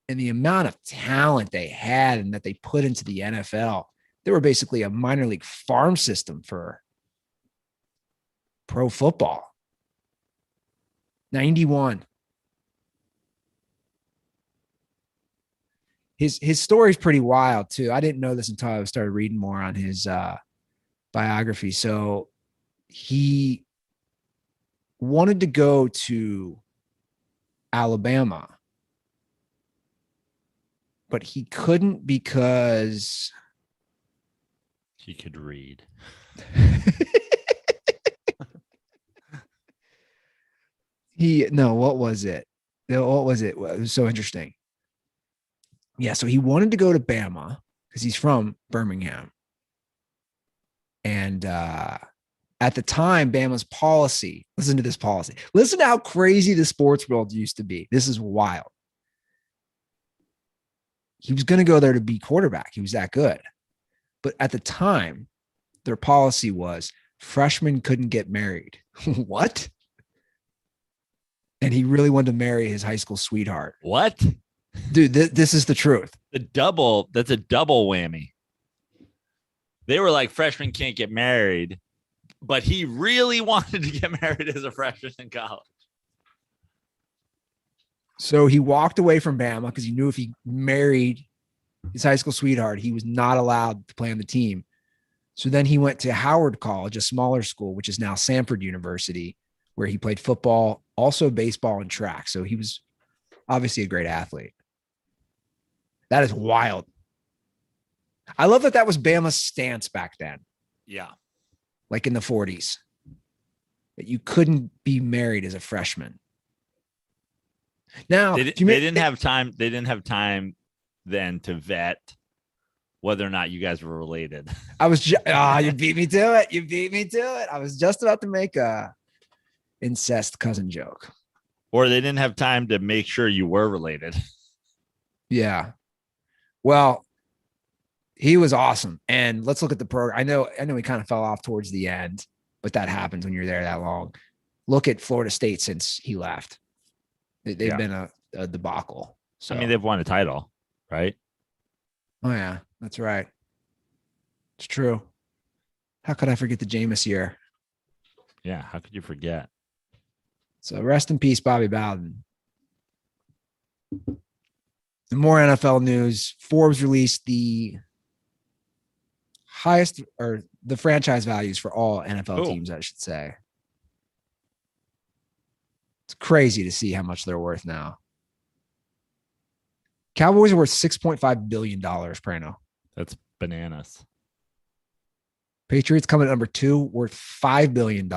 And the amount of talent they had and that they put into the NFL, they were basically a minor league farm system for pro football. 91. His story is pretty wild too. I didn't know this until I started reading more on his biography. So he wanted to go to Alabama, but he couldn't because he could read. What was it? It was so interesting. Yeah, so he wanted to go to Bama because he's from Birmingham. And at the time, Bama's policy, listen to this policy. Listen to how crazy the sports world used to be. This is wild. He was going to go there to be quarterback. He was that good. But at the time, their policy was freshmen couldn't get married. What? And he really wanted to marry his high school sweetheart. What? Dude, this is the truth. That's a double whammy. They were like, freshmen can't get married, but he really wanted to get married as a freshman in college. So he walked away from Bama because he knew if he married his high school sweetheart, he was not allowed to play on the team. So then he went to Howard College, a smaller school, which is now Samford University, where he played football, also baseball and track. So he was Obviously a great athlete. That is wild. I love that was Bama's stance back then. Yeah. Like in the 40s. That you couldn't be married as a freshman. Now, they didn't have time. They didn't have time then to vet whether or not you guys were related. I was you beat me to it. You beat me to it. I was just about to make a incest cousin joke. Or they didn't have time to make sure you were related. Yeah. Well, he was awesome. And let's look at the program. I know he kind of fell off towards the end, but that happens when you're there that long. Look at Florida State since he left. They've been a debacle. So I mean, they've won a title, right? Oh yeah, that's right. It's true. How could I forget the Jameis year? Yeah, how could you forget? So rest in peace, Bobby Bowden. And more NFL news. Forbes released the highest or the franchise values for all NFL teams, I should say. It's crazy to see how much they're worth now. Cowboys are worth $6.5 billion, Prano. That's bananas. Patriots coming at number 2, worth $5 billion.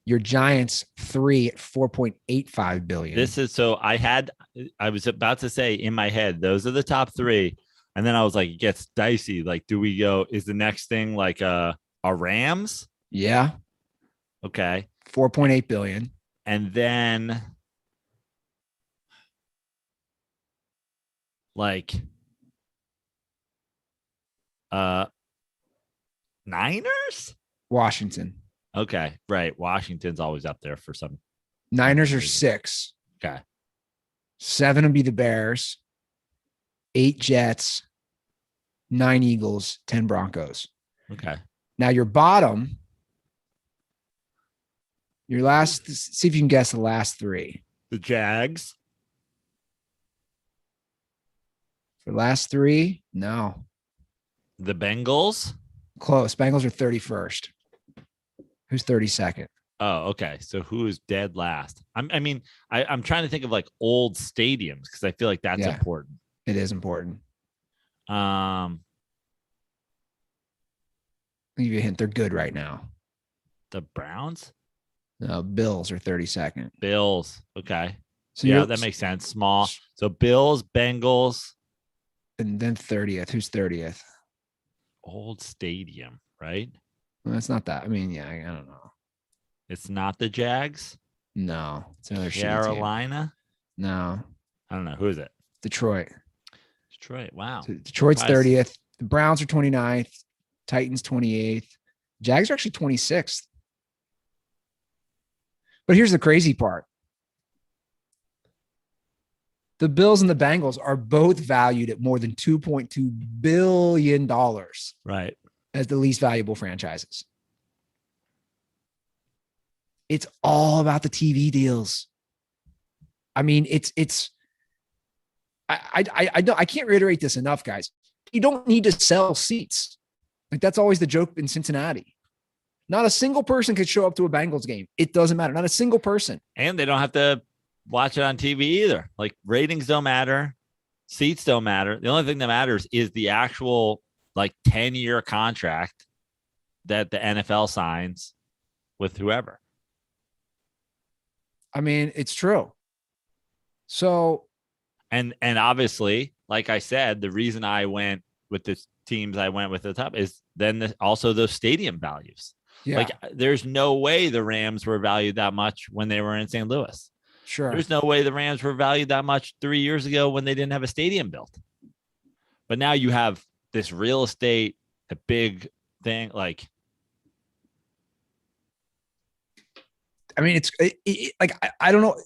Your Giants 3 at $4.85 billion. This is so I was about to say in my head, those are the top 3. And then I was like, it gets dicey. Like, do we go, is the next thing like a Rams? Yeah. Okay. $4.8 billion. And then like Niners? Washington. Okay, right. Washington's always up there for some. Niners are 6. Okay. 7 would be the Bears. 8 Jets. 9 Eagles. 10 Broncos. Okay. Now your bottom, your last, see if you can guess the last 3. The Jags. For the last 3, no. The Bengals. Close. Bengals are 31st. Who's 32nd? Oh, okay. So who is dead last? I'm trying to think of like old stadiums because I feel like that's important. It is important. I'll give you a hint. They're good right now. The Browns? No, Bills are 32nd. Bills. Okay. So yeah, that makes sense. Small. So Bills, Bengals. And then 30th. Who's 30th? Old stadium, right? Well, it's not that. I mean, yeah, I don't know. It's not the Jags? No. It's another Carolina? No. I don't know. Who is it? Detroit. Wow. So Detroit's 30th. The Browns are 29th. Titans 28th. Jags are actually 26th. But here's the crazy part. The Bills and the Bengals are both valued at more than $2.2 billion. Right. As the least valuable franchises. It's all about the TV deals. I mean, I can't reiterate this enough, guys. You don't need to sell seats. Like that's always the joke in Cincinnati. Not a single person could show up to a Bengals game. It doesn't matter. Not a single person. And they don't have to watch it on TV either. Like ratings don't matter. Seats don't matter. The only thing that matters is the actual like 10-year contract that the NFL signs with whoever. I mean, it's true. So, and obviously, like I said, the reason I went with the teams I went with at the top is then also those stadium values. Yeah. Like there's no way the Rams were valued that much when they were in St. Louis. Sure. There's no way the Rams were valued that much 3 years ago when they didn't have a stadium built. But now you have this real estate, a big thing. Like, I mean, like, I don't know.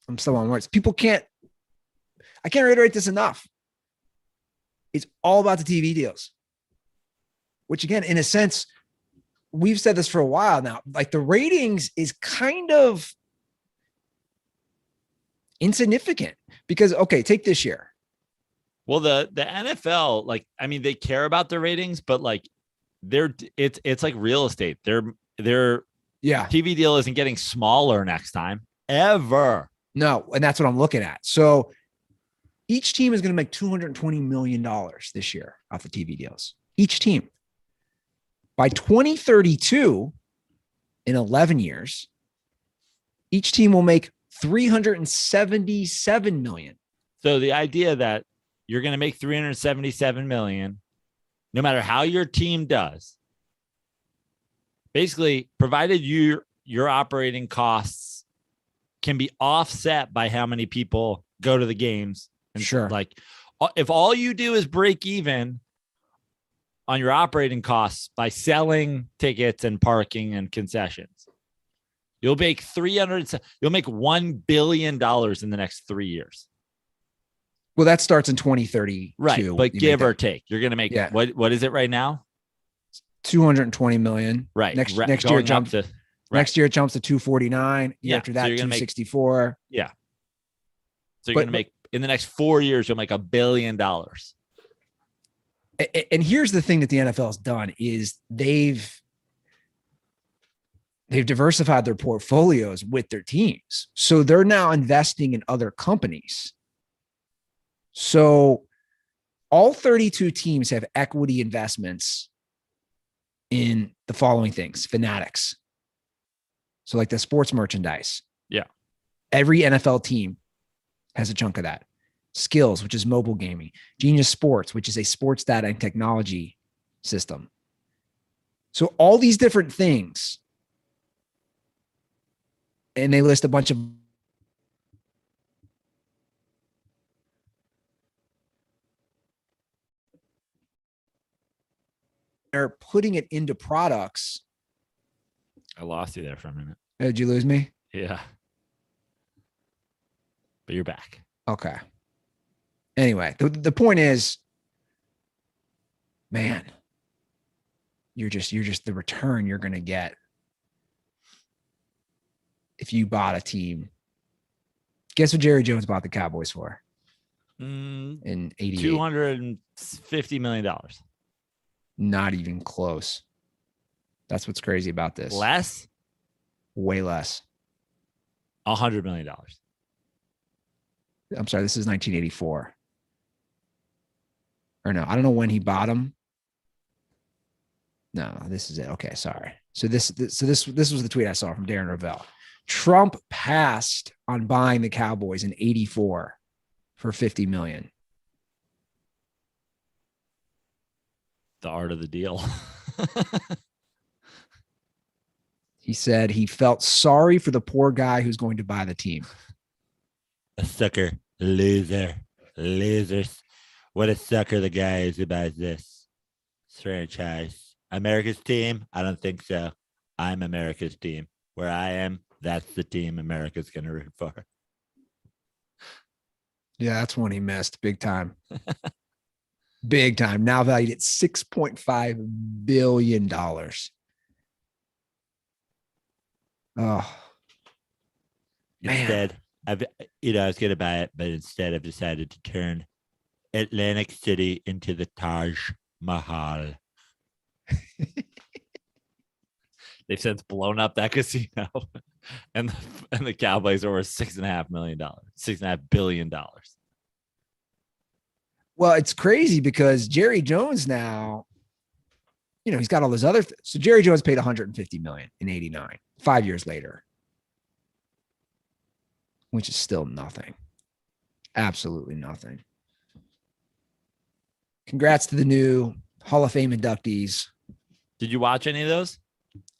I'm still on words. I can't reiterate this enough. It's all about the TV deals, which again, in a sense, we've said this for a while now, like the ratings is kind of insignificant because, okay, take this year. Well, the NFL, like, I mean, they care about the ratings, but like it's like real estate. Their TV deal isn't getting smaller next time ever. No, and that's what I'm looking at. So each team is going to make $220 million this year off the TV deals. Each team. By 2032, in 11 years, each team will make $377 million. So the idea that you're going to make $377 million, no matter how your team does, basically, provided your operating costs can be offset by how many people go to the games. And sure. Like, if all you do is break even on your operating costs by selling tickets and parking and concessions, you'll make $1 billion in the next 3 years. Well, that starts in 2032. Right. But give or take, you're going to make what is it right now? 220 million. Right. Next year it jumps to next year it jumps to 249. Year after that, so 264. So you're going to make in the next 4 years, you'll make $1 billion. And here's the thing that the NFL has done is they've diversified their portfolios with their teams. So they're now investing in other companies. So all 32 teams have equity investments in the following things: Fanatics. So like the sports merchandise. Yeah. Every NFL team has a chunk of that. Skills, which is mobile gaming. Genius Sports, which is a sports data and technology system. So all these different things. And they list a bunch of they're putting it into products. I lost you there for a minute. Did you lose me? Yeah. But you're back. Okay. Anyway, the point is, man, you're just the return you're going to get if you bought a team. Guess what Jerry Jones bought the Cowboys for? In 88. $250 million. Not even close. That's what's crazy about this. Less? Way less. $100 million. I'm sorry, this is 1984. Or no, I don't know when he bought him. No, this is it. Okay, sorry. So this was the tweet I saw from Darren Ravel. Trump passed on buying the Cowboys in 84 for $50 million. The art of the deal. He said he felt sorry for the poor guy who's going to buy the team. A sucker, loser, losers. What a sucker the guy is who buys this franchise. America's team? I don't think so. I'm America's team. Where I am, that's the team America's going to root for. Yeah, that's one he missed. Big time. Big time. Now valued at $6.5 billion. Oh, instead, I was going to buy it, but instead I've decided to turn Atlantic City into the Taj Mahal. They've since blown up that casino, and the Cowboys are worth $6.5 billion. Well, it's crazy because Jerry Jones now, he's got all those other. So Jerry Jones paid $150 million in '89. 5 years later, which is still nothing. Absolutely nothing. Congrats to the new Hall of Fame inductees. Did you watch any of those?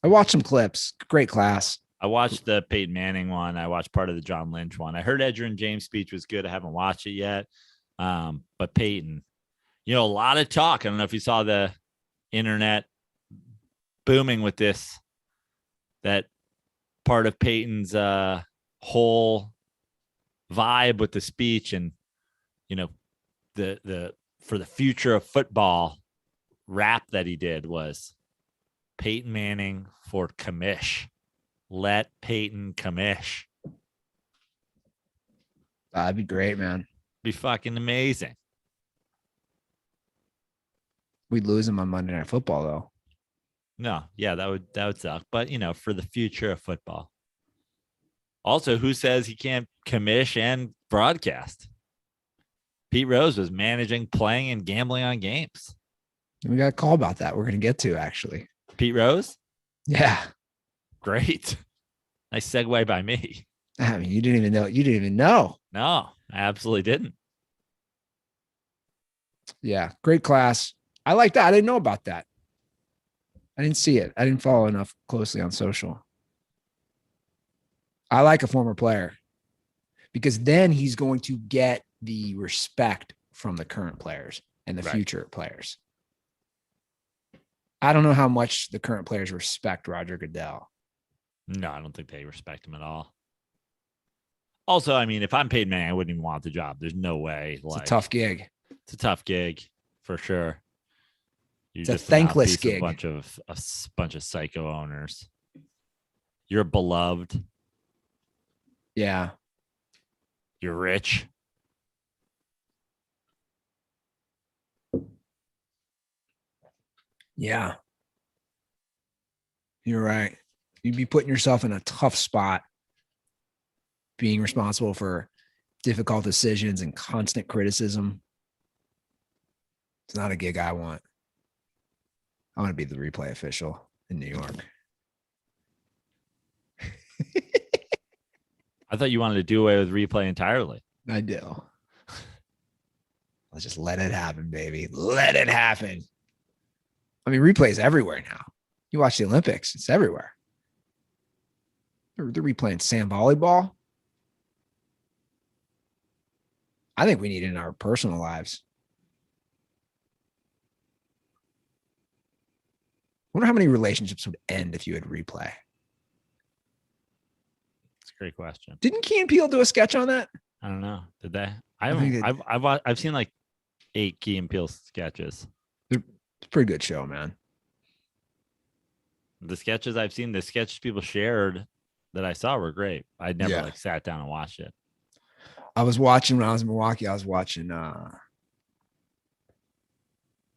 I watched some clips. Great class. I watched the Peyton Manning one. I watched part of the John Lynch one. I heard Edgerrin James' speech was good. I haven't watched it yet. But Peyton, a lot of talk. I don't know if you saw the internet booming with this, that part of Peyton's whole vibe with the speech, and the for the future of football rap that he did was Peyton Manning for commish. Let Peyton commish. That'd be great, man. Be fucking amazing. We'd lose him on Monday Night Football, though. No, yeah, that would suck. But for the future of football. Also, who says he can't commish and broadcast? Pete Rose was managing, playing, and gambling on games. We got a call about that. We're going to get to actually. Pete Rose? Yeah. Great. Nice segue by me. I mean, you didn't even know. You didn't even know. No, I absolutely didn't. Yeah. Great class. I like that. I didn't know about that. I didn't see it. I didn't follow enough closely on social. I like a former player because then he's going to get the respect from the current players and the future players. I don't know how much the current players respect Roger Goodell. No, I don't think they respect him at all. Also, I mean, if I'm paid money, I wouldn't even want the job. There's no way. It's a tough gig. It's a tough gig for sure. It's a thankless gig. A bunch of psycho owners. You're beloved. Yeah. You're rich. Yeah. You're right. You'd be putting yourself in a tough spot, being responsible for difficult decisions and constant criticism. It's not a gig I want. I want to be the replay official in New York. I thought you wanted to do away with replay entirely. I do. Let's just let it happen, baby. Let it happen. I mean, replay is everywhere now. You watch the Olympics, it's everywhere. They're replaying sand volleyball. I think we need it in our personal lives. I wonder how many relationships would end if you had replay. That's a great question. Didn't Key and Peele do a sketch on that? I don't know. Did they? I've seen like 8 Key and Peele sketches. It's a pretty good show, man. The sketches I've seen, the sketches people shared that I saw were great. I'd never sat down and watched it. I was watching when I was in Milwaukee. I was watching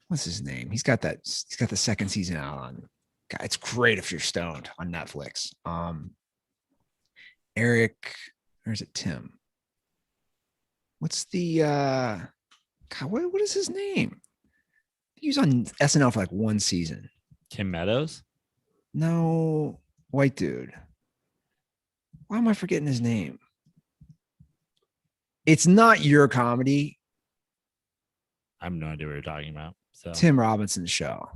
what's his name? He's got the second season out on. God, it's great if you're stoned on Netflix. Eric, or is it Tim? What's the God, what is his name? He was on SNL for like one season. Tim Meadows? No, white dude. Why am I forgetting his name? It's not your comedy. I have no idea what you're talking about. So Tim Robinson's show.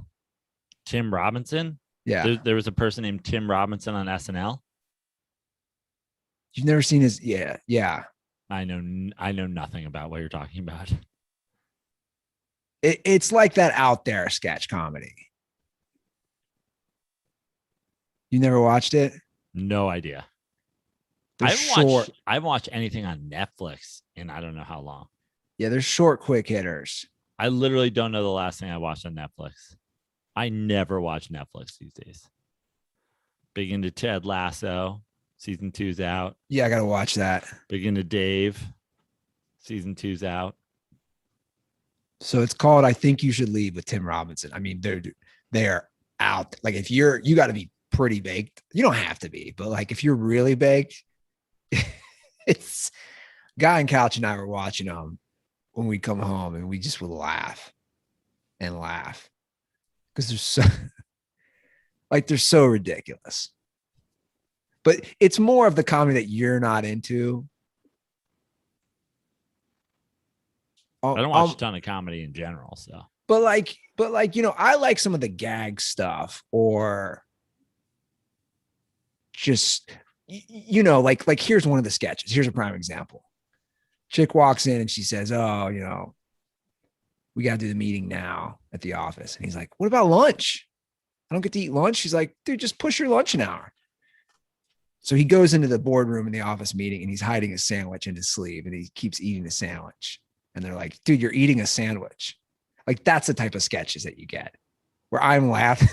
Tim Robinson? Yeah. There was a person named Tim Robinson on SNL. You've never seen his? Yeah. I know nothing about what you're talking about. It's like that out there sketch comedy. You never watched it? No idea. I haven't watched anything on Netflix in I don't know how long. Yeah, they're short, quick hitters. I literally don't know the last thing I watched on Netflix. I never watch Netflix these days. Big into Ted Lasso. Season 2's out. Yeah, I got to watch that. Big into Dave. Season 2's out. So it's called I Think You Should Leave with Tim Robinson. I mean, they're out. Like if you got to be pretty baked. You don't have to be, but like if you're really baked, it's Guy and Couch and I were watching them when we come home and we just would laugh and laugh because they're so ridiculous. But it's more of the comedy that you're not into. I don't watch a ton of comedy in general, so. But like, I like some of the gag stuff or just, like here's one of the sketches. Here's a prime example. Chick walks in and she says, "Oh, we got to do the meeting now at the office." And he's like, "What about lunch? I don't get to eat lunch." She's like, "Dude, just push your lunch an hour." So he goes into the boardroom in the office meeting and he's hiding a sandwich in his sleeve and he keeps eating the sandwich. And they're like, "Dude, you're eating a sandwich." Like that's the type of sketches that you get where I'm laughing.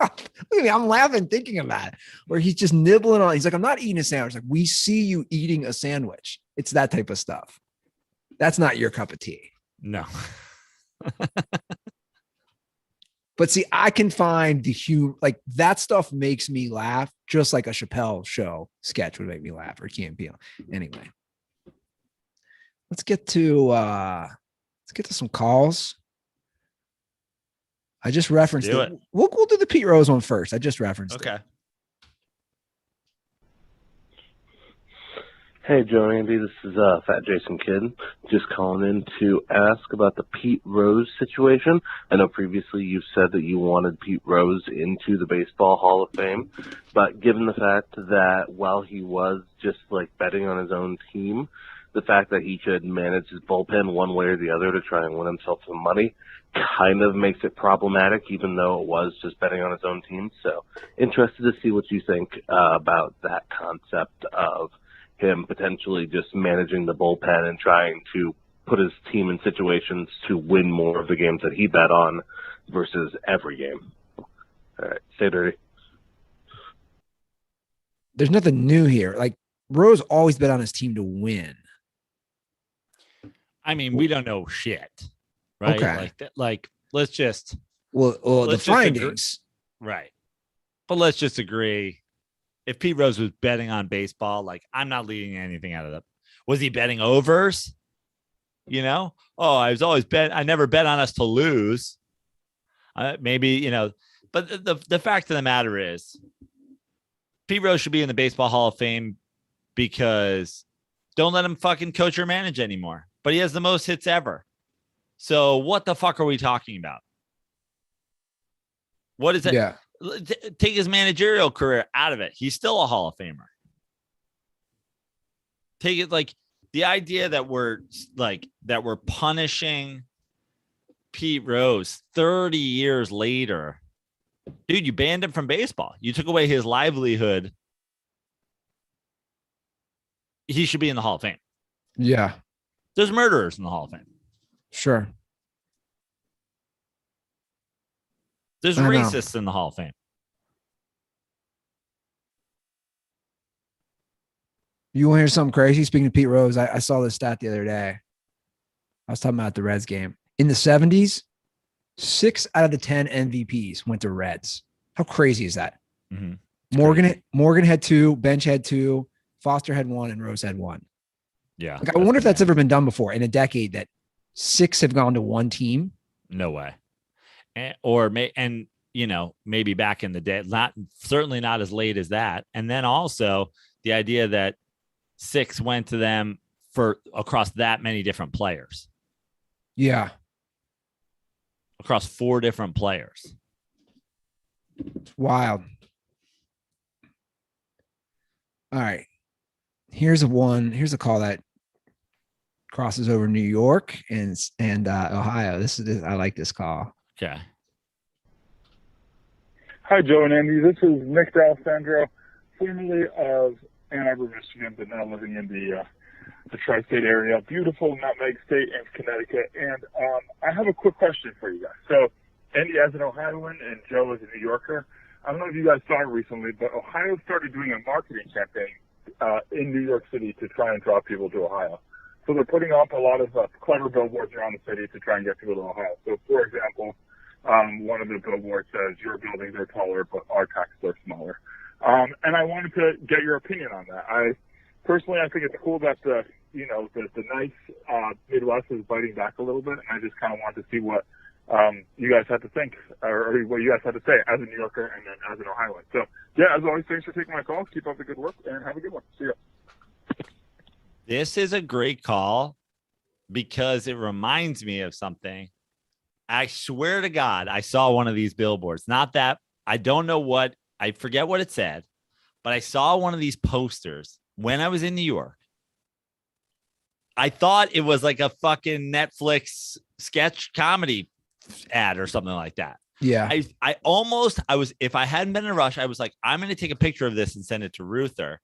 Look at me, I'm laughing thinking about it. Where he's just nibbling on. He's like, "I'm not eating a sandwich." Like, we see you eating a sandwich. It's that type of stuff. That's not your cup of tea. No. But see, I can find the humor, like that stuff makes me laugh, just like a Chappelle show sketch would make me laugh or Key and Peele. Anyway, let's get to some calls. I just referenced it. We'll do the Pete Rose one first. I just referenced it. Okay. Hey, Joe and Andy, this is Fat Jason Kidd, just calling in to ask about the Pete Rose situation. I know previously you've said that you wanted Pete Rose into the Baseball Hall of Fame, but given the fact that while he was just like betting on his own team, the fact that he could manage his bullpen one way or the other to try and win himself some money kind of makes it problematic, even though it was just betting on his own team. So interested to see what you think about that concept of him potentially just managing the bullpen and trying to put his team in situations to win more of the games that he bet on versus every game. All right, stay dirty. There's nothing new here. Like Rose always bet on his team to win. I mean, we don't know shit, right? Okay. Like let's just the findings, right? But let's just agree. If Pete Rose was betting on baseball, like I'm not leading anything out of that. Was he betting overs? You know, I was always I never bet on us to lose. Maybe, but the fact of the matter is Pete Rose should be in the Baseball Hall of Fame because don't let him fucking coach or manage anymore. But he has the most hits ever. So what the fuck are we talking about? What is it? Yeah. Take his managerial career out of it. He's still a Hall of Famer. Take it like the idea that we're punishing Pete Rose 30 years later. Dude, you banned him from baseball. You took away his livelihood. He should be in the Hall of Fame. Yeah. There's murderers in the Hall of Fame. Sure. There's racists in the Hall of Fame. You want to hear something crazy? Speaking of Pete Rose, I saw this stat the other day. I was talking about the Reds game. In the 70s, 6 out of the 10 MVPs went to Reds. How crazy is that? Mm-hmm. Morgan had 2, Bench had 2, Foster had 1, and Rose had 1. Yeah. Like, I wonder if that's ever been done before in a decade that 6 have gone to one team. No way. Maybe back in the day, certainly not as late as that. And then also the idea that 6 went to them for across that many different players. Yeah. Across 4 different players. It's wild. All right. Here's a call that crosses over New York and Ohio. I like this call. Okay. Hi, Joe and Andy. This is Nick D'Alessandro, formerly of Ann Arbor, Michigan, but now living in the tri-state area. Beautiful Nutmeg State in Connecticut. And I have a quick question for you guys. So, Andy, as an Ohioan and Joe as a New Yorker, I don't know if you guys saw it recently, but Ohio started doing a marketing campaign in New York City to try and draw people to Ohio. So they're putting up a lot of clever billboards around the city to try and get people to Ohio. So, for example, one of the billboards says, your buildings are taller, but our taxes are smaller. And I wanted to get your opinion on that. I think it's cool that the nice Midwest is biting back a little bit. And I just kind of wanted to see what you guys had to think or what you guys had to say as a New Yorker and then as an Ohioan. So, yeah, as always, thanks for taking my call. Keep up the good work and have a good one. See ya. This is a great call because it reminds me of something. I swear to God, I saw one of these billboards. Not that I don't know what, I forget what it said, but I saw one of these posters when I was in New York. I thought it was like a fucking Netflix sketch comedy ad or something like that. Yeah. If I hadn't been in a rush, I was like, I'm going to take a picture of this and send it to Ruther.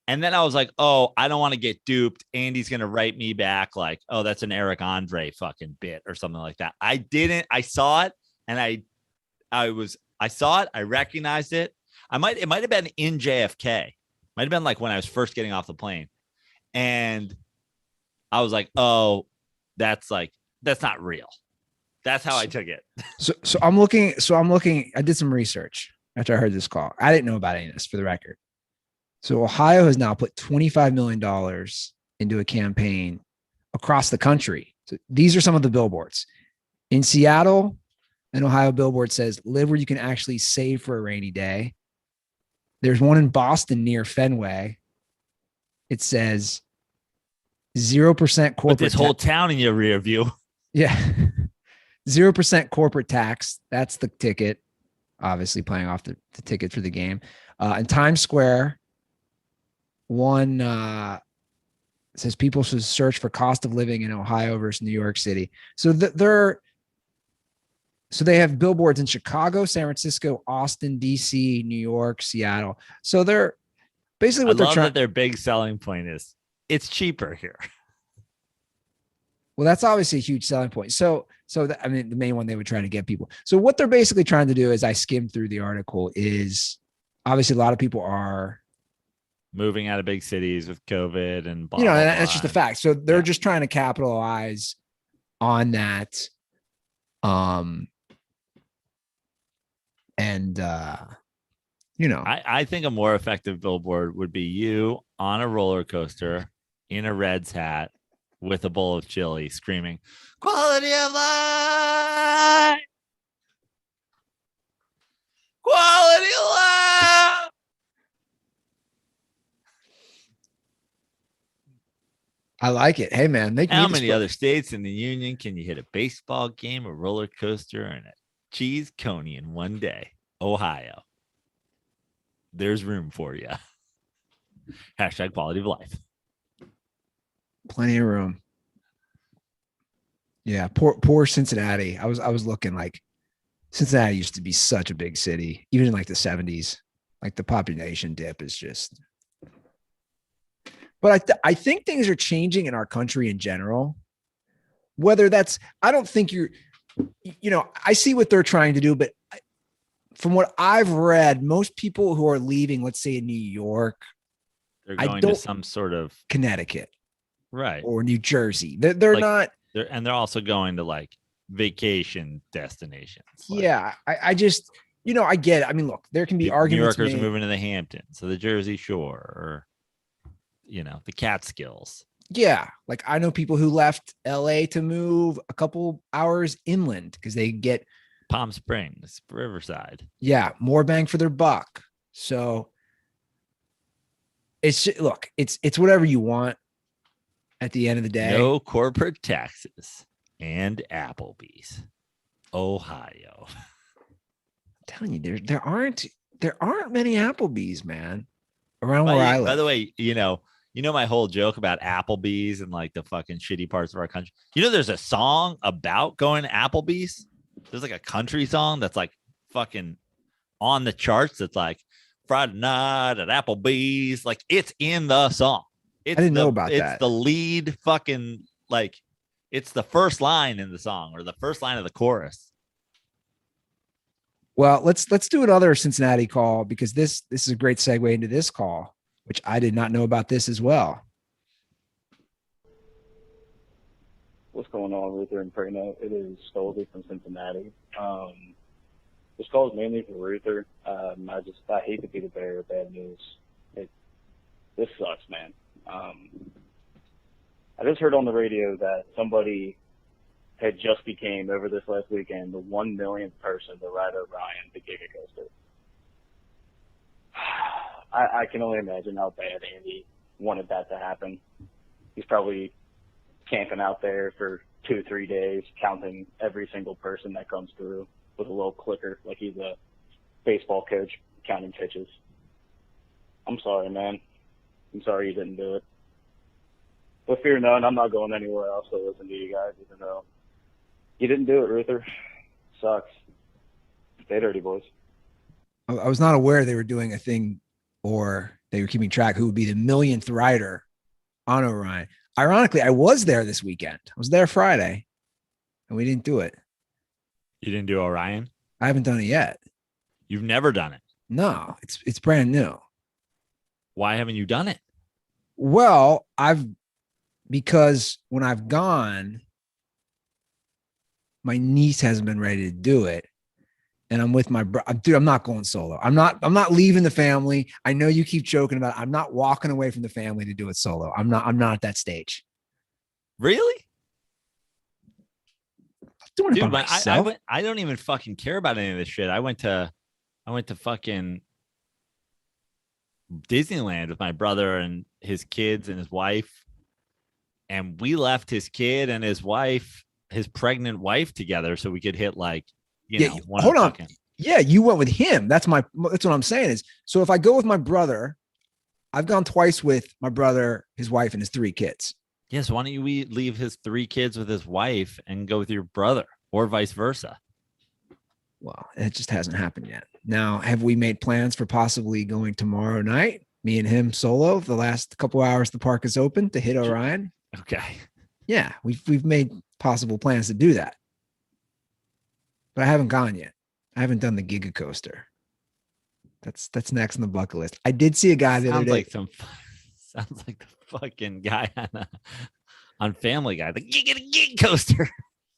And then I was like, oh, I don't want to get duped. Andy's going to write me back like, oh, that's an Eric Andre fucking bit or something like that. I didn't. I saw it and I saw it. I recognized it. It might have been in JFK. Might have been like when I was first getting off the plane. And I was like, oh, that's not real. That's how I took it. So I'm looking. I did some research after I heard this call. I didn't know about any of this, for the record. So Ohio has now put $25 million into a campaign across the country. So these are some of the billboards. In Seattle, an Ohio billboard says, "Live where you can actually save for a rainy day." There's one in Boston near Fenway. It says 0% corporate. Put this whole town in your rear view. Yeah. 0% corporate tax. That's the ticket. Obviously playing off the ticket for the game. In Times Square, one says people should search for cost of living in Ohio versus New York City. So they have billboards in Chicago, San Francisco, Austin, DC, New York, Seattle. So they're basically what they're trying. That their big selling point is it's cheaper here. Well, that's obviously a huge selling point. I mean, the main one they were trying to get people. So what they're basically trying to do, as I skimmed through the article, is obviously a lot of people are moving out of big cities with COVID and blah, and blah, that's blah. just a fact. So they're just trying to capitalize on that. I think a more effective billboard would be you on a roller coaster in a Reds hat with a bowl of chili screaming, "Quality of life! Quality of life!" I like it. Hey, man. How many other states in the union can you hit a baseball game, a roller coaster, and a cheese coney in one day? Ohio. There's room for you. Hashtag quality of life. Plenty of room. Yeah, poor Cincinnati. I was looking, like, Cincinnati used to be such a big city, even in like the 70s. Like the population dip is just. But I think things are changing in our country in general. Whether that's, I don't think I see what they're trying to do, but from what I've read, most people who are leaving, let's say in New York, they're going to some sort of Connecticut, right, or New Jersey. They're like, not. They're also going to like vacation destinations. Like, yeah, I just, I get it. I mean, look, there can be arguments. New Yorkers are moving to the Hamptons, so the Jersey Shore, or the Catskills. Yeah, like I know people who left LA to move a couple hours inland because they get Palm Springs, Riverside. Yeah, more bang for their buck. So it's whatever you want at the end of the day. No corporate taxes and Applebee's. Ohio. I'm telling you, there aren't many Applebee's, man, around where I live. By the way, my whole joke about Applebee's and like the fucking shitty parts of our country. There's a song about going to Applebee's. There's like a country song that's like fucking on the charts. That's like Friday night at Applebee's. Like it's in the song. I didn't know about that. It's the lead fucking, like, it's the first line in the song or the first line of the chorus. Well, let's do another Cincinnati call, because this is a great segue into this call, which I did not know about this as well. What's going on, Ruther and Prano? It is Stolzy from Cincinnati. This call is mainly for Ruther. I hate to be the bearer of bad news. This sucks, man. I just heard on the radio that somebody had just became, over this last weekend, the 1 millionth person to ride Orion, the Giga Coaster. I can only imagine how bad Andy wanted that to happen. He's probably camping out there for 2-3 days, counting every single person that comes through with a little clicker, like he's a baseball coach counting pitches. I'm sorry, man. I'm sorry you didn't do it. But fear none, I'm not going anywhere else to listen to you guys, even though you didn't do it, Ruther. Sucks. Stay dirty, boys. I was not aware they were doing a thing, or they were keeping track who would be the millionth rider on Orion. Ironically, I was there this weekend. I was there Friday, and we didn't do it. You didn't do Orion? I haven't done it yet. You've never done it? No, it's brand new. Why haven't you done it? Well, because when I've gone, my niece hasn't been ready to do it. And I'm with my dude. I'm not going solo. I'm not leaving the family. I know you keep joking about it. I'm not walking away from the family to do it solo. I'm not at that stage. Really? I'm doing it Dude, by myself. I don't even fucking care about any of this shit. I went to fucking Disneyland with my brother and his kids and his wife. And we left his kid and his wife, his pregnant wife, together so we could hit like, hold on. Yeah, you went with him. That's what I'm saying is, so if I go with my brother, I've gone twice with my brother, his wife, and his 3 kids. Yes. Why don't you leave his 3 kids with his wife and go with your brother, or vice versa? Well, it just hasn't happened yet. Now, have we made plans for possibly going tomorrow night? Me and him solo. The last couple hours the park is open to hit Orion. Okay. Yeah, we've made possible plans to do that, but I haven't gone yet. I haven't done the Giga Coaster. That's next on the bucket list. I did see a guy the other day. Sounds like the fucking guy on Family Guy, the Giga Coaster.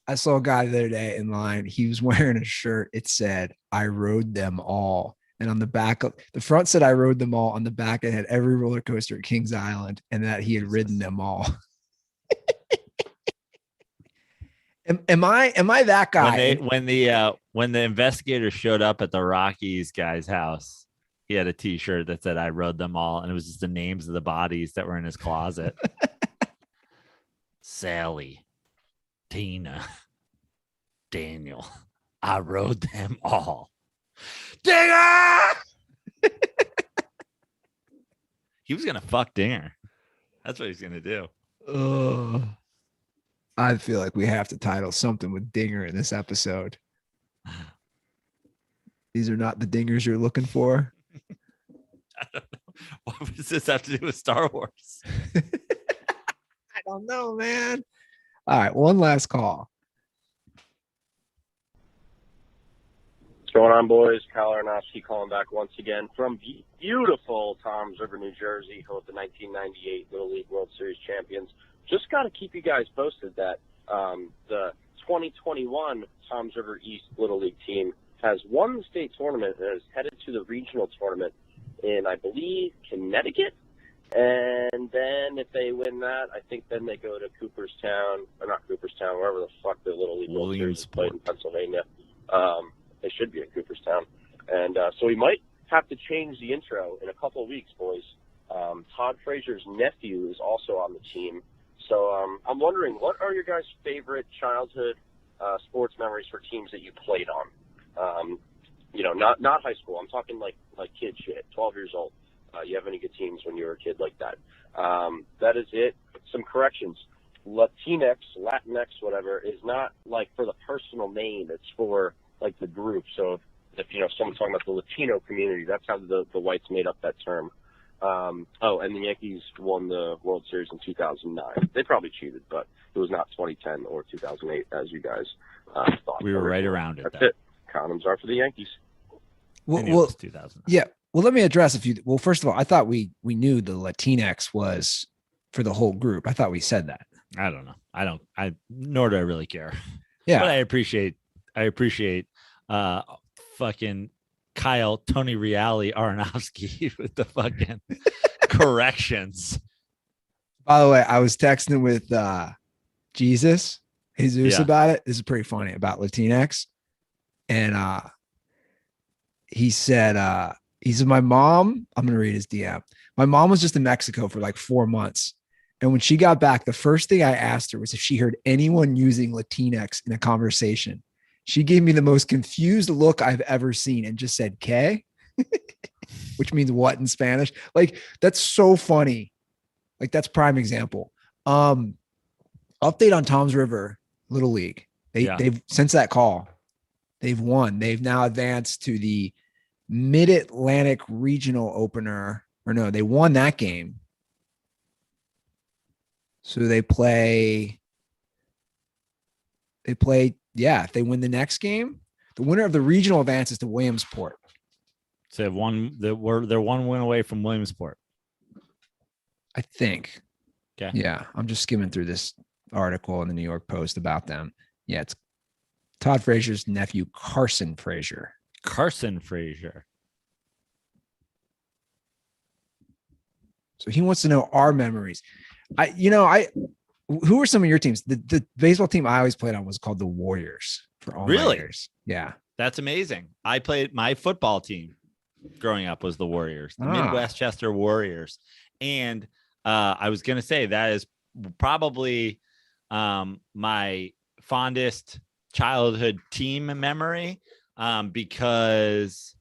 I saw a guy the other day in line. He was wearing a shirt. It said, "I rode them all." And on the back of the front said, "I rode them all." On the back, it had every roller coaster at Kings Island and that he had ridden them all. Am I that guy? When the investigators showed up at the Rockies guy's house, he had a T-shirt that said, "I rode them all," and it was just the names of the bodies that were in his closet. Sally, Tina, Daniel, I rode them all. Dinger! He was gonna fuck Dinger. That's what he's gonna do. I feel like we have to title something with Dinger in this episode. These are not the dingers you're looking for. I don't know. What does this have to do with Star Wars? I don't know, man. All right, one last call. What's going on, boys? Kyle Aronofsky calling back once again from beautiful Toms River, New Jersey, home of the 1998 Little League World Series champions. Just got to keep you guys posted that the 2021 Toms River East Little League team has won the state tournament and is headed to the regional tournament in, I believe, Connecticut. And then if they win that, I think then they go to Cooperstown, or not Cooperstown, wherever the fuck the Little League World Series is played in Pennsylvania. They should be in Cooperstown. And so we might have to change the intro in a couple of weeks, boys. Todd Frazier's nephew is also on the team. So I'm wondering, what are your guys' favorite childhood sports memories for teams that you played on? Not high school. I'm talking like kid shit, 12 years old. You have any good teams when you were a kid like that? That is it. Some corrections. Latinx, whatever, is not like for the personal name. It's for like the group. So if someone's talking about the Latino community, that's how the whites made up that term. And the Yankees won the World Series in 2009. They probably cheated, but it was not 2010 or 2008 as you guys thought. We were right around it. That's it. Condoms are for the Yankees. Well, 2009. Yeah. Well, let me address a few. Well, first of all, I thought we knew the Latinx was for the whole group. I thought we said that. I don't know. Nor do I really care. Yeah. But I appreciate fucking Kyle Tony Reale Aronofsky with the fucking corrections. By the way, I was texting with Jesus about it. This is pretty funny about Latinx. And he said, my mom, I'm going to read his DM. My mom was just in Mexico for like 4 months. And when she got back, the first thing I asked her was if she heard anyone using Latinx in a conversation. She gave me the most confused look I've ever seen and just said, "K," which means what in Spanish? Like, that's so funny. Like, that's prime example. Update on Toms River Little League. They've since that call, they've won. They've now advanced to the Mid-Atlantic Regional Opener. Or no, they won that game. So they play. If they win the next game, the winner of the regional advances to Williamsport. So they're one win away from Williamsport, I think. Okay. Yeah, I'm just skimming through this article in the New York Post about them. Yeah, Todd Frazier's nephew, Carson Frazier. Carson Frazier. So he wants to know our memories. Who were some of your teams? The baseball team I always played on was called the Warriors for all my years. Yeah. That's amazing. I played my football team growing up was the Warriors, the Midwestchester Warriors. And I was going to say that is probably my fondest childhood team memory because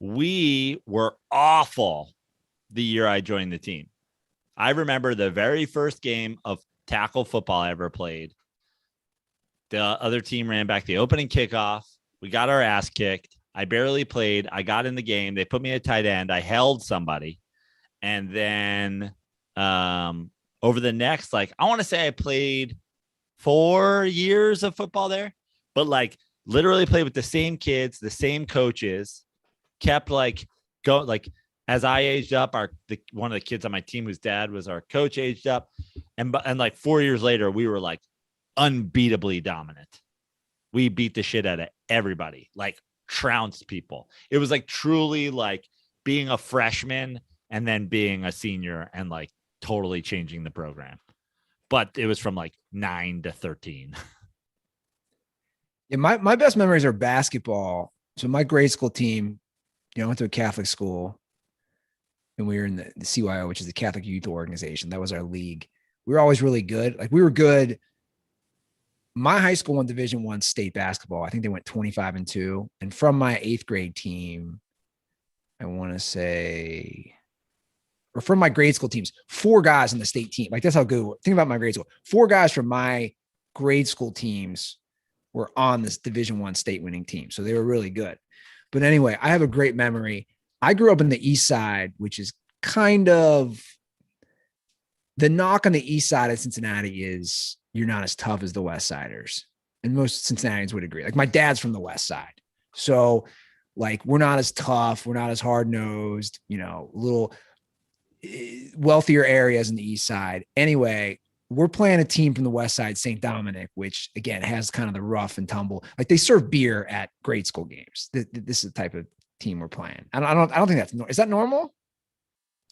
we were awful the year I joined the team. I remember the very first game of tackle football I ever played. The other team ran back the opening kickoff. We got our ass kicked. I barely played. I got in the game. They put me at tight end. I held somebody. And then over the next, I want to say I played 4 years of football there, but literally played with the same kids, the same coaches, kept as I aged up, one of the kids on my team whose dad was our coach aged up. And 4 years later, we were unbeatably dominant. We beat the shit out of everybody, trounced people. It was truly being a freshman and then being a senior and totally changing the program. But it was from 9 to 13. Yeah, my best memories are basketball. So my grade school team, I went to a Catholic school and we were in the CYO, which is the Catholic Youth Organization. That was our league. We were always really good. We were good. My high school won Division I state basketball. I think they went 25-2. And from my 8th grade team, I want to say, or from my grade school teams, 4 guys in the state team. That's how good. Think about my grade school. 4 guys from my grade school teams were on this Division I state winning team. So they were really good. But anyway, I have a great memory. I grew up in the East Side, which is kind of the knock on the East Side of Cincinnati is you're not as tough as the West Siders. And most Cincinnatians would agree. My dad's from the West Side. So we're not as tough. We're not as hard nosed, little wealthier areas in the East Side. Anyway, we're playing a team from the West Side, St. Dominic, which again has kind of the rough and tumble. They serve beer at grade school games. This is the type of team we're playing. I don't think is that normal?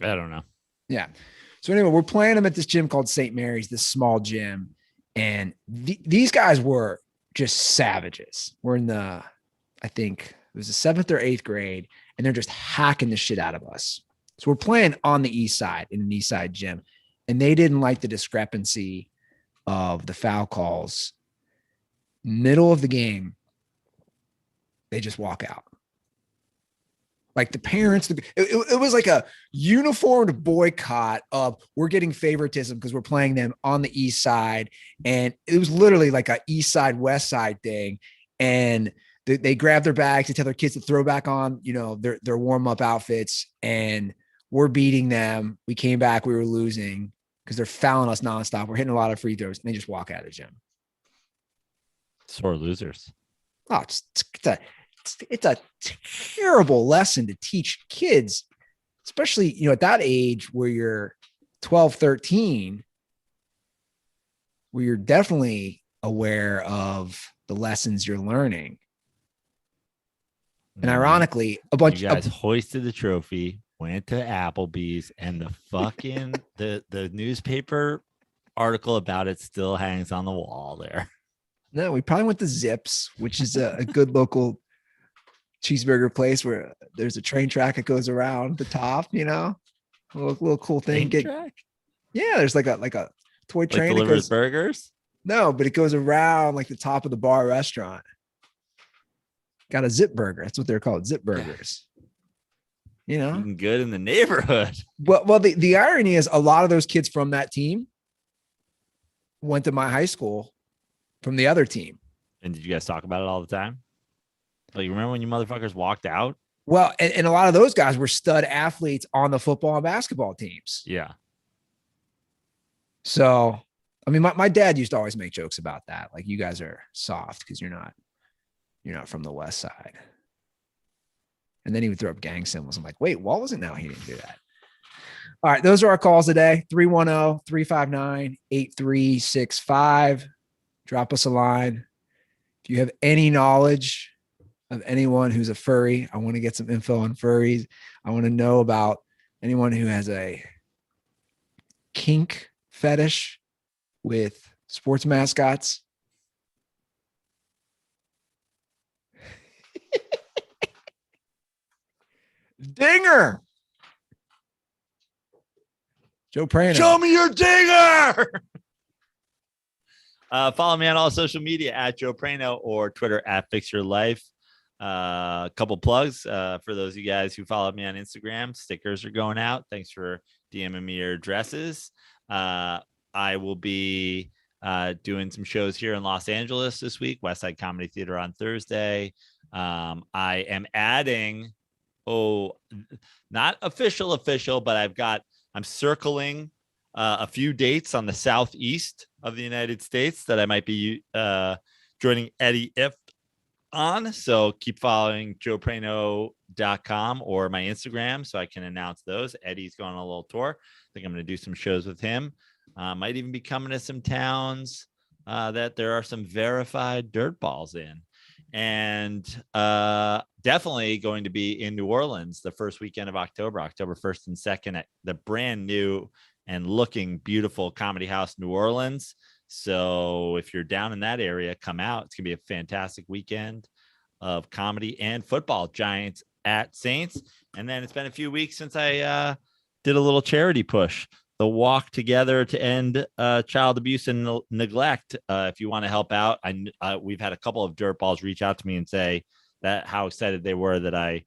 I don't know. Yeah. So anyway, we're playing them at this gym called St. Mary's, this small gym. And these guys were just savages. We're in I think it was the 7th or 8th grade, and they're just hacking the shit out of us. So we're playing on the East Side in an East Side gym, and they didn't like the discrepancy of the foul calls. Middle of the game, they just walk out. The parents, it was a uniformed boycott of we're getting favoritism because we're playing them on the East Side. And it was literally a East Side, West Side thing. And they grabbed their bags to tell their kids to throw back on, their warm-up outfits. And we're beating them. We came back, we were losing because they're fouling us nonstop. We're hitting a lot of free throws and they just walk out of the gym. Sore losers. Oh, it's a terrible lesson to teach kids, especially, at that age where you're 12, 13, where you're definitely aware of the lessons you're learning. And ironically, a bunch you guys hoisted the trophy, went to Applebee's, and the fucking the newspaper article about it still hangs on the wall there. No, we probably went to Zips, which is a good local cheeseburger place where there's a train track that goes around the top, a little cool thing. Track? Yeah, there's a toy train. Delivers burgers? No, but it goes around the top of the bar restaurant. Got a zip burger. That's what they're called, zip burgers. Eating good in the neighborhood. Well, the irony is a lot of those kids from that team went to my high school from the other team. And did you guys talk about it all the time? Remember when you motherfuckers walked out? Well, and a lot of those guys were stud athletes on the football and basketball teams. Yeah. So, my dad used to always make jokes about that. You guys are soft because you're not from the West Side. And then he would throw up gang symbols. I'm like, wait, Walt wasn't now. He didn't do that. All right. Those are our calls today. 310-359-8365. Drop us a line. If you have any knowledge of anyone who's a furry, I want to get some info on furries. I want to know about anyone who has a kink fetish with sports mascots. Dinger. Joe Prano. Show me your dinger. Follow me on all social media at Joe Prano or Twitter at Fix Your Life. A couple plugs for those of you guys who follow me on Instagram. Stickers are going out. Thanks for DMing me your addresses. I will be doing some shows here in Los Angeles this week. West Side Comedy Theater on Thursday. I am adding, not official, but I'm circling a few dates on the southeast of the United States that I might be joining Eddie If on. So keep following joeprano.com or my Instagram so I can announce those. Eddie's going on a little tour. I think I'm going to do some shows with him. Might even be coming to some towns that there are some verified dirt balls in. And definitely going to be in New Orleans the first weekend of October 1st and 2nd at the brand new and looking beautiful Comedy House New Orleans. So if you're down in that area, come out. It's gonna be a fantastic weekend of comedy and football. Giants at Saints. And then it's been a few weeks since I did a little charity push. The Walk Together to End Child Abuse and Neglect. If you want to help out, we've had a couple of dirt balls reach out to me and say that how excited they were that I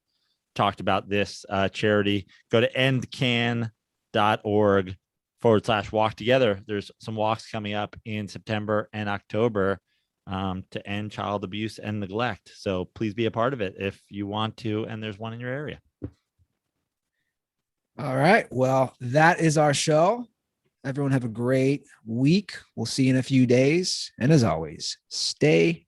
talked about this charity. Go to endcan.org/walk together. There's some walks coming up in September and October to end child abuse and neglect. So please be a part of it if you want to, and there's one in your area. All right. Well, that is our show. Everyone have a great week. We'll see you in a few days. And as always, stay